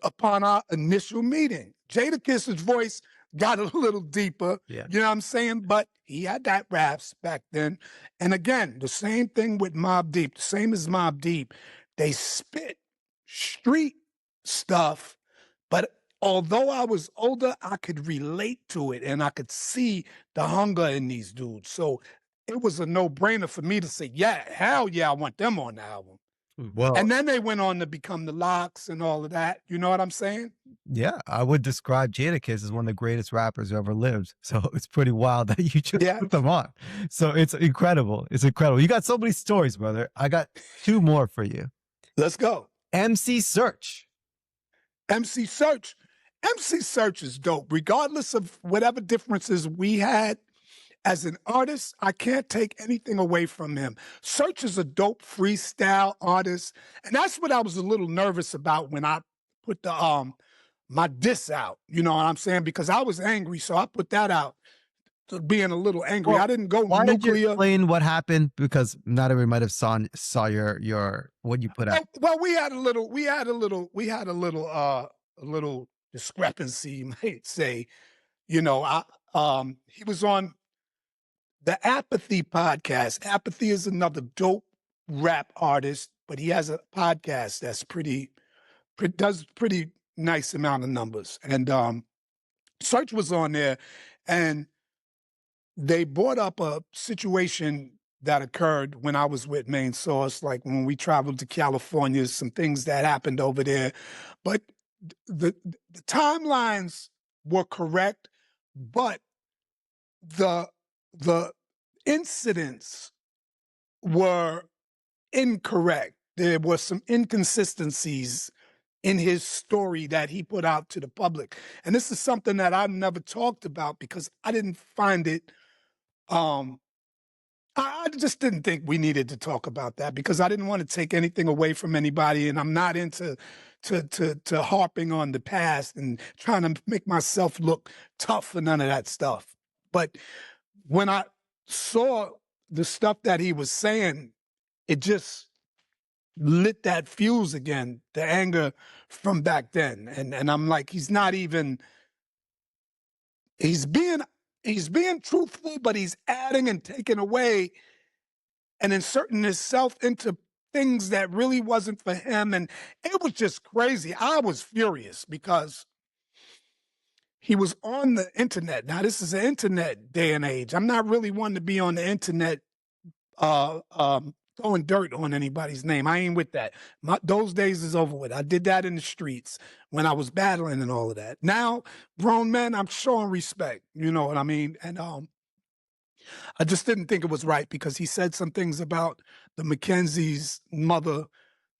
[SPEAKER 2] upon our initial meeting. Jadakiss's voice got a little deeper,
[SPEAKER 1] Yeah.
[SPEAKER 2] you know what I'm saying? But he had that raps back then. And again, the same thing with Mobb Deep, the same as Mobb Deep. They spit street stuff, but although I was older, I could relate to it and I could see the hunger in these dudes. So it was a no-brainer for me to say, yeah, hell yeah, I want them on the album.
[SPEAKER 1] Well,
[SPEAKER 2] And then they went on to become the Locks and all of that. You know what I'm saying?
[SPEAKER 1] yeah, I would describe Jadakiss as one of the greatest rappers who ever lived. So it's pretty wild that you just
[SPEAKER 2] Yeah.
[SPEAKER 1] put them on. So it's incredible. It's incredible. You got so many stories, brother. I got two more for you.
[SPEAKER 2] Let's go.
[SPEAKER 1] MC Search.
[SPEAKER 2] MC Search. MC Search is dope. Regardless of whatever differences we had as an artist, I can't take anything away from him. Search is a dope freestyle artist. And that's what I was a little nervous about when I put the my diss out. You know what I'm saying? Because I was angry, so I put that out. To being a little angry.
[SPEAKER 1] Well,
[SPEAKER 2] I didn't go
[SPEAKER 1] why did you
[SPEAKER 2] nuclear.
[SPEAKER 1] explain what happened? Because not everybody might have saw your what you put out.
[SPEAKER 2] Well, we had a little discrepancy, you might say. You know, he was on the Apathy podcast. Apathy is another dope rap artist, but he has a podcast that's does pretty nice amount of numbers. And Search was on there, and they brought up a situation that occurred when I was with Main Source, like when we traveled to California, some things that happened over there. But the timelines were correct, but the incidents were incorrect. There were some inconsistencies in his story that he put out to the public. And this is something that I've never talked about because I didn't find it I just didn't think we needed to talk about that because I didn't want to take anything away from anybody, and I'm not into to harping on the past and trying to make myself look tough and none of that stuff. But when I saw the stuff that he was saying, it just lit that fuse again, the anger from back then. And I'm like, he's being truthful, but he's adding and taking away and inserting himself into things that really wasn't for him. And it was just crazy. I was furious because he was on the internet. Now, this is an internet day and age. I'm not really one to be on the internet throwing dirt on anybody's name. I ain't with that. Those days is over with. I did that in the streets when I was battling and all of that. Now, grown men, I'm showing respect. You know what I mean? And I just didn't think it was right because he said some things about the Mackenzie's mother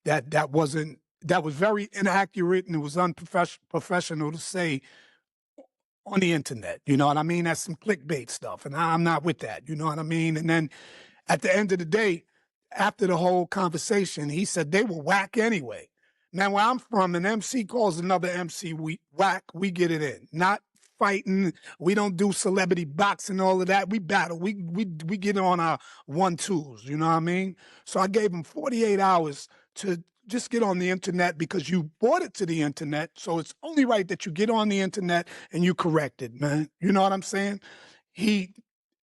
[SPEAKER 2] that was very inaccurate, and it was unprofessional to say on the internet. You know what I mean? That's some clickbait stuff, and I'm not with that. You know what I mean? And then at the end of the day, after the whole conversation, he said they were whack anyway. Now, where I'm from, an MC calls another MC whack, we get it in. Not fighting. We don't do celebrity boxing, all of that. We battle. We get on our 1-2s. You know what I mean? So I gave him 48 hours to just get on the internet because you brought it to the internet. So it's only right that you get on the internet and you correct it, man. You know what I'm saying? He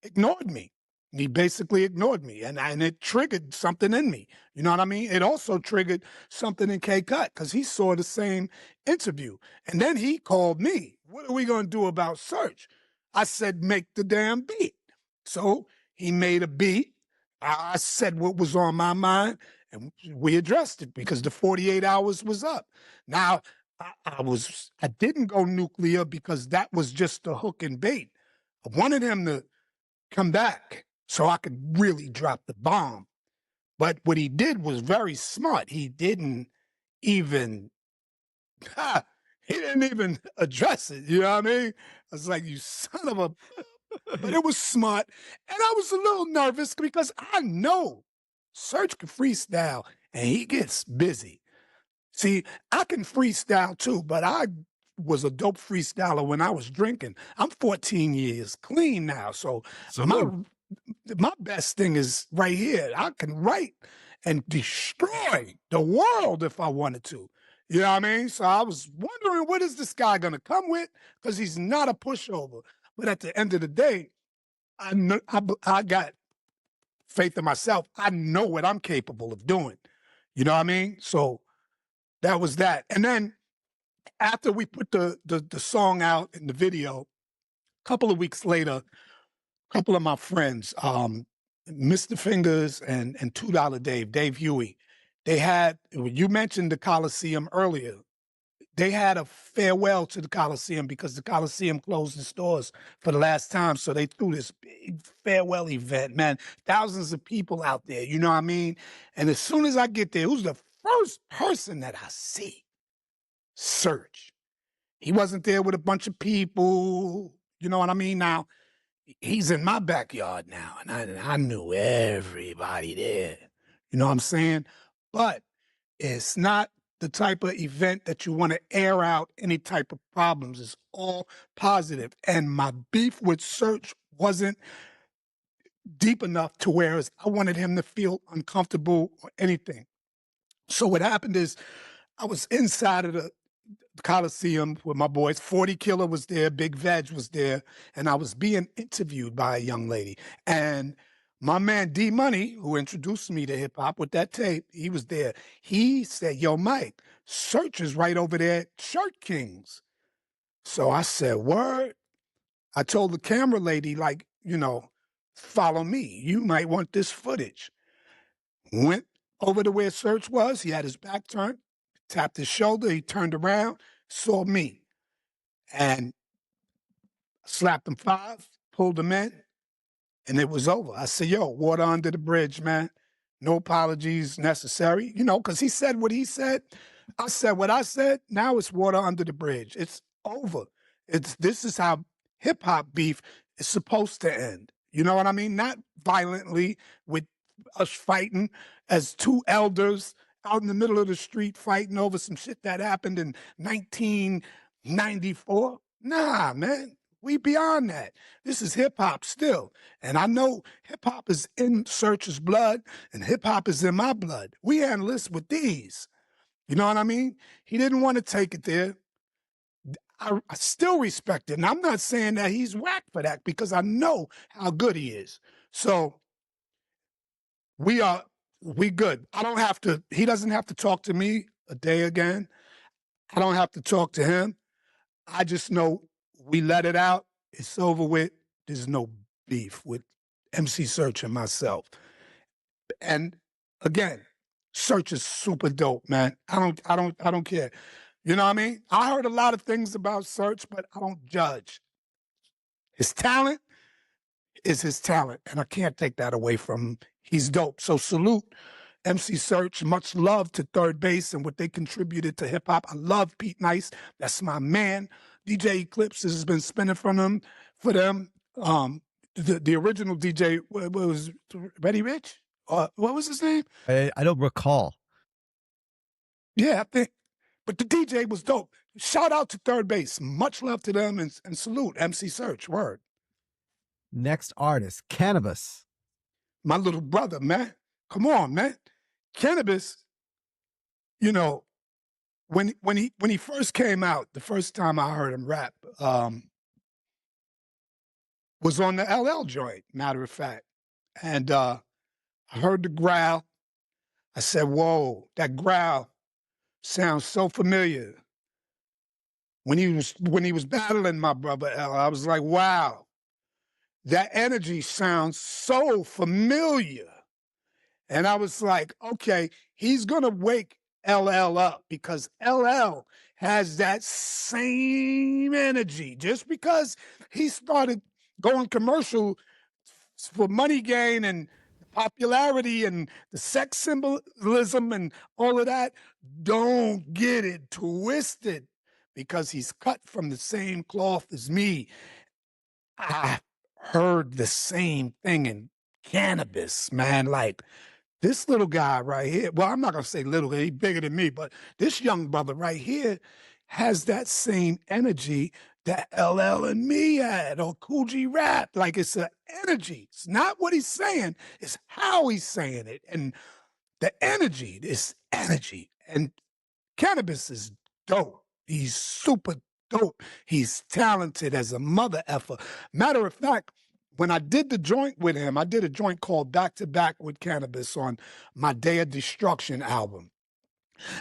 [SPEAKER 2] ignored me. He basically ignored me, and it triggered something in me. You know what I mean? It also triggered something in K-Cut because he saw the same interview. And then he called me. What are we going to do about Search? I said, make the damn beat. So he made a beat. I said what was on my mind, and we addressed it because the 48 hours was up. Now, I didn't go nuclear because that was just the hook and bait. I wanted him to come back so I could really drop the bomb. But what he did was very smart. He didn't even address it. You know what I mean? I was like, you son of a but it was smart. And I was a little nervous because I know Serge can freestyle and he gets busy. See, I can freestyle too, but I was a dope freestyler when I was drinking. I'm 14 years clean now. So my best thing is right here. I can write and destroy the world if I wanted to. You know what I mean? So I was wondering, what is this guy going to come with? Because he's not a pushover. But at the end of the day, I got faith in myself. I know what I'm capable of doing. You know what I mean? So that was that. And then after we put the song out in the video, a couple of weeks later, a couple of my friends, Mr. Fingers and $2 Dave Huey, They had, you mentioned the Coliseum earlier. They had a farewell to the Coliseum because the Coliseum closed its doors for the last time. So they threw this big farewell event, man. Thousands of people out there, you know what I mean? And as soon as I get there, who's the first person that I see? Serch. He wasn't there with a bunch of people. You know what I mean? Now, he's in my backyard now, and I knew everybody there. You know what I'm saying? But it's not the type of event that you want to air out any type of problems. It's all positive. And my beef with Serch wasn't deep enough to where I wanted him to feel uncomfortable or anything. So what happened is I was inside of the Coliseum with my boys. 40 Killer was there, Big Veg was there, and I was being interviewed by a young lady. And my man D Money, who introduced me to hip hop with that tape, he was there. He said, "Yo, Mike, Search is right over there at Shirt Kings." So I said, "Word." I told the camera lady, like, follow me. You might want this footage. Went over to where Search was. He had his back turned, tapped his shoulder. He turned around, saw me, and slapped him 5, pulled him in, and it was over. I said, "Yo, water under the bridge, man. No apologies necessary." Because he said what he said. I said what I said. Now it's water under the bridge. It's over. This is how hip hop beef is supposed to end. You know what I mean? Not violently with us fighting as two elders out in the middle of the street fighting over some shit that happened in 1994. Nah, man. We beyond that. This is hip hop still. And I know hip hop is in Search's blood and hip hop is in my blood. We handle this with these. You know what I mean? He didn't want to take it there. I still respect it. And I'm not saying that he's whack for that because I know how good he is. So we good. He doesn't have to talk to me a day again. I don't have to talk to him. I just know we let it out. It's over with. There's no beef with MC Search and myself. And again, Search is super dope, man. I don't care. You know what I mean? I heard a lot of things about Search, but I don't judge. His talent is his talent, and I can't take that away from him. He's dope. So salute MC Search. Much love to Third Base and what they contributed to hip hop. I love Pete Nice. That's my man. DJ Eclipse has been spinning for them. The original DJ was Reddy Rich. What was his name?
[SPEAKER 1] I don't recall.
[SPEAKER 2] Yeah, I think. But the DJ was dope. Shout out to Third Base. Much love to them and salute MC Search. Word.
[SPEAKER 1] Next artist, Cannabis.
[SPEAKER 2] My little brother, man. Come on, man. Cannabis, when he first came out, the first time I heard him rap, was on the LL joint, matter of fact. And I heard the growl. I said, "Whoa, that growl sounds so familiar." When he was battling my brother L, I was like, "Wow, that energy sounds so familiar." And I was like, okay, he's going to wake LL up because LL has that same energy. Just because he started going commercial for money gain and popularity and the sex symbolism and all of that, don't get it twisted because he's cut from the same cloth as me. I heard the same thing in Cannabis, man. Like, this little guy right here, well, I'm not going to say little, he's bigger than me, but this young brother right here has that same energy that LL and me had, or Kool G Rap. Like, it's an energy. It's not what he's saying, it's how he's saying it. And the energy, this energy. And Cannabis is dope. He's super dope. He's talented as a mother effer. Matter of fact, when I did the joint with him, I did a joint called Back to Back with Cannabis on my Day of Destruction album.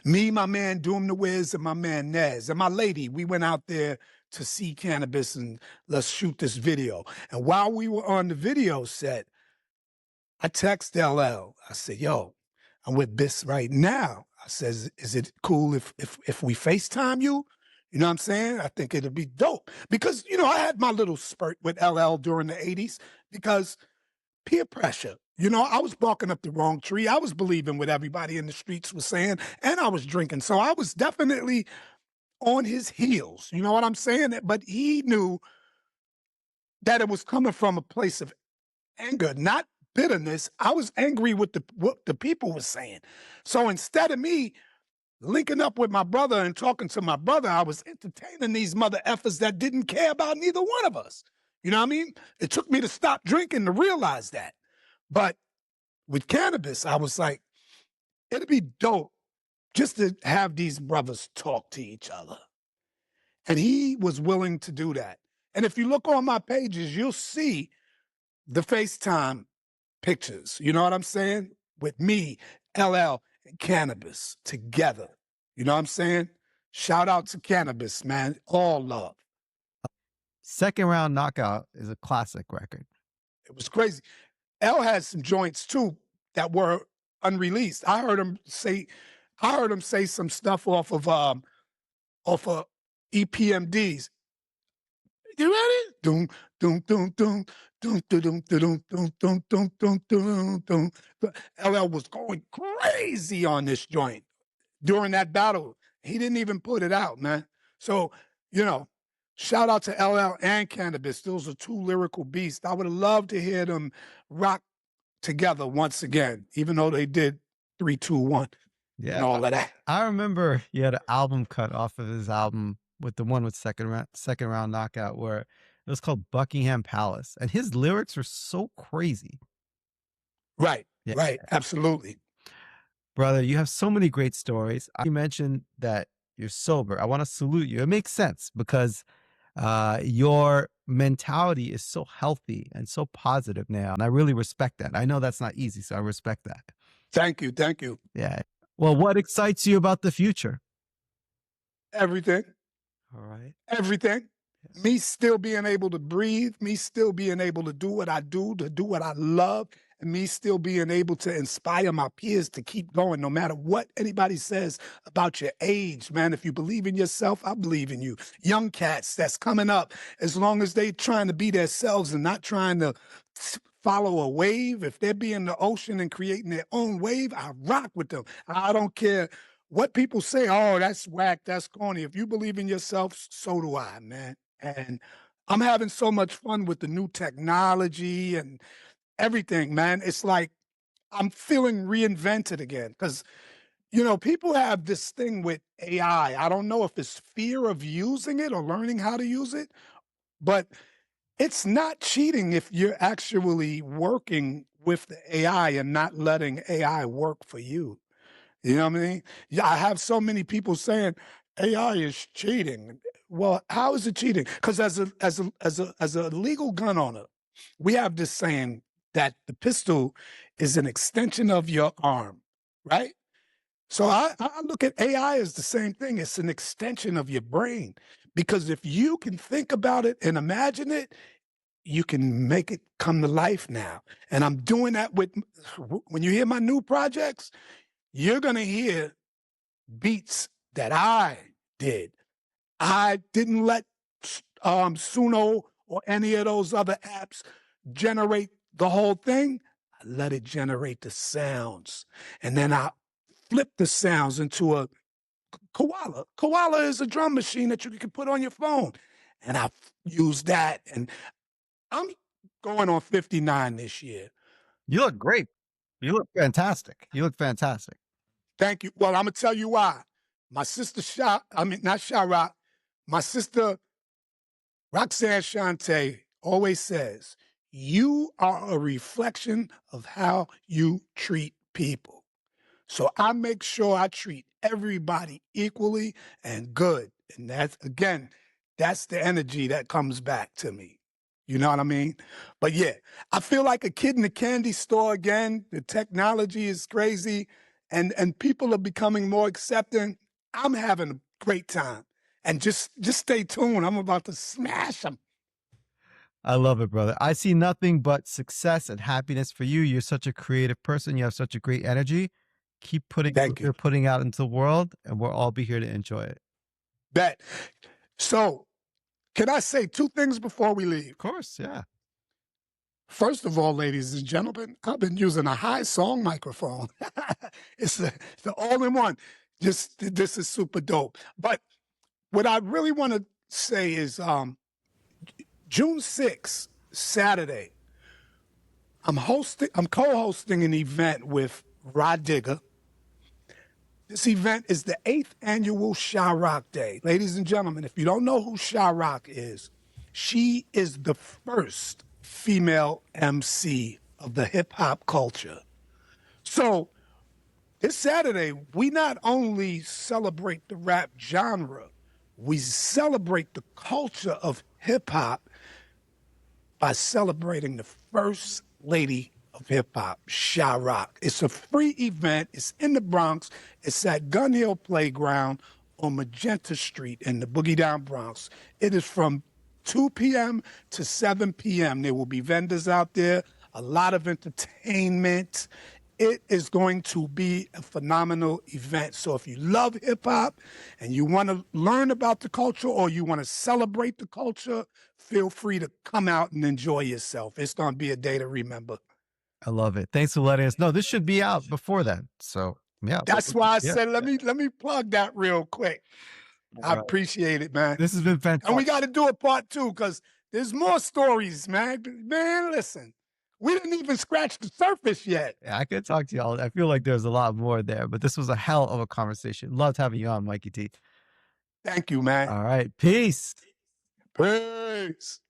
[SPEAKER 2] Me, my man Doom the Wiz, and my man Nez, and my lady, we went out there to see Cannabis and let's shoot this video. And while we were on the video set, I texted LL. I said, "Yo, I'm with Bis right now. I says, is it cool if we FaceTime you? You know what I'm saying? I think it'll be dope. Because, you know, I had my little spurt with LL during the 80s because peer pressure. You know, I was barking up the wrong tree. I was believing what everybody in the streets was saying, and I was drinking. So I was definitely on his heels. You know what I'm saying? But he knew that it was coming from a place of anger, not bitterness. I was angry with what the people were saying. So instead of me linking up with my brother and talking to my brother, I was entertaining these mother effers that didn't care about neither one of us. You know what I mean? It took me to stop drinking to realize that. But with cannabis, I was like, it'd be dope just to have these brothers talk to each other. And he was willing to do that. And if you look on my pages, you'll see the FaceTime pictures. You know what I'm saying? With me, LL, and cannabis together. You know what I'm saying? Shout out to cannabis, man. All love.
[SPEAKER 1] Second Round Knockout is a classic record.
[SPEAKER 2] It was crazy. L had some joints too that were unreleased. I heard him say some stuff off of EPMDs. You ready? Doom, doom, doom, doom, doom, doom, doom, doom, doom, doom, doom, doom, doom, doom. LL was going crazy on this joint during that battle. He didn't even put it out, man. So, you know, shout out to LL and Cannabis. Those are two lyrical beasts. I would have loved to hear them rock together once again, even though they did 3, 2, 1 and all of that.
[SPEAKER 1] I remember he had an album cut off of his album with the one with second round knockout where it was called Buckingham Palace, and his lyrics were so crazy.
[SPEAKER 2] Right, right, absolutely.
[SPEAKER 1] Brother, you have so many great stories. You mentioned that you're sober. I want to salute you. It makes sense because your mentality is so healthy and so positive now, and I really respect that. I know that's not easy, so I respect that.
[SPEAKER 2] Thank you, thank you.
[SPEAKER 1] Yeah. Well, what excites you about the future?
[SPEAKER 2] Everything.
[SPEAKER 1] All right.
[SPEAKER 2] Everything. Yes. Me still being able to breathe, me still being able to do what I do, to do what I love, and me still being able to inspire my peers to keep going no matter what anybody says about your age, man. If you believe in yourself, I believe in you. Young cats that's coming up, as long as they trying to be themselves and not trying to follow a wave, if they're being the ocean and creating their own wave, I rock with them. I don't care what people say, oh, that's whack, that's corny. If you believe in yourself, so do I, man. And I'm having so much fun with the new technology and everything, man. It's like I'm feeling reinvented again because, you know, people have this thing with AI. I don't know if it's fear of using it or learning how to use it, but it's not cheating if you're actually working with the AI and not letting AI work for you. You know what I mean? Yeah, I have so many people saying AI is cheating. Well, how is it cheating? Because as a legal gun owner, we have this saying that the pistol is an extension of your arm, right? So I look at AI as the same thing. It's an extension of your brain because if you can think about it and imagine it, you can make it come to life now. And I'm doing that with, when you hear my new projects, you're going to hear beats that I did. I didn't let Suno or any of those other apps generate the whole thing. I let it generate the sounds. And then I flip the sounds into a koala. Koala is a drum machine that you can put on your phone. And I use that. And I'm going on 59 this year.
[SPEAKER 1] You look great. You look fantastic. You look fantastic.
[SPEAKER 2] Thank you. Well, I'm going to tell you why. My sister not Sha Rock, my sister Roxanne Shante always says, you are a reflection of how you treat people. So I make sure I treat everybody equally and good. And that's, again, that's the energy that comes back to me. You know what I mean? But yeah, I feel like a kid in a candy store again. The technology is crazy and people are becoming more accepting. I'm having a great time. And just stay tuned. I'm about to smash them.
[SPEAKER 1] I love it, brother. I see nothing but success and happiness for you. You're such a creative person. You have such a great energy. Keep putting
[SPEAKER 2] Thank
[SPEAKER 1] what
[SPEAKER 2] you.
[SPEAKER 1] you're putting out into the world, and we'll all be here to enjoy it.
[SPEAKER 2] Bet. So, can I say two things before we leave?
[SPEAKER 1] Of course, yeah.
[SPEAKER 2] First of all, ladies and gentlemen, I've been using a high song microphone. It's the all-in-one. This is super dope. But what I really want to say is June 6th, Saturday, I'm co-hosting an event with Rod Digger. This event is the 8th annual Sha Rock Day. Ladies and gentlemen, if you don't know who Sha Rock is, she is the first female MC of the hip hop culture. So this Saturday, we not only celebrate the rap genre, we celebrate the culture of hip hop by celebrating the first lady of hip hop, Sha Rock. It's a free event. It's in the Bronx. It's at Gun Hill Playground on Magenta Street in the Boogie Down Bronx. It is from 2 p.m. to 7 p.m. There will be vendors out there, a lot of entertainment. It is going to be a phenomenal event. So if you love hip hop and you want to learn about the culture or you want to celebrate the culture, feel free to come out and enjoy yourself. It's going to be a day to remember.
[SPEAKER 1] I love it. Thanks for letting us know. This should be out before that. So yeah.
[SPEAKER 2] That's why I said let me plug that real quick. I appreciate it, man.
[SPEAKER 1] This has been fantastic.
[SPEAKER 2] And we got to do a part 2 because there's more stories, man. Man, listen. We didn't even scratch the surface yet.
[SPEAKER 1] Yeah, I could talk to y'all. I feel like there's a lot more there, but this was a hell of a conversation. Loved having you on, Mikey D.
[SPEAKER 2] Thank you, man.
[SPEAKER 1] All right. Peace.
[SPEAKER 2] Peace.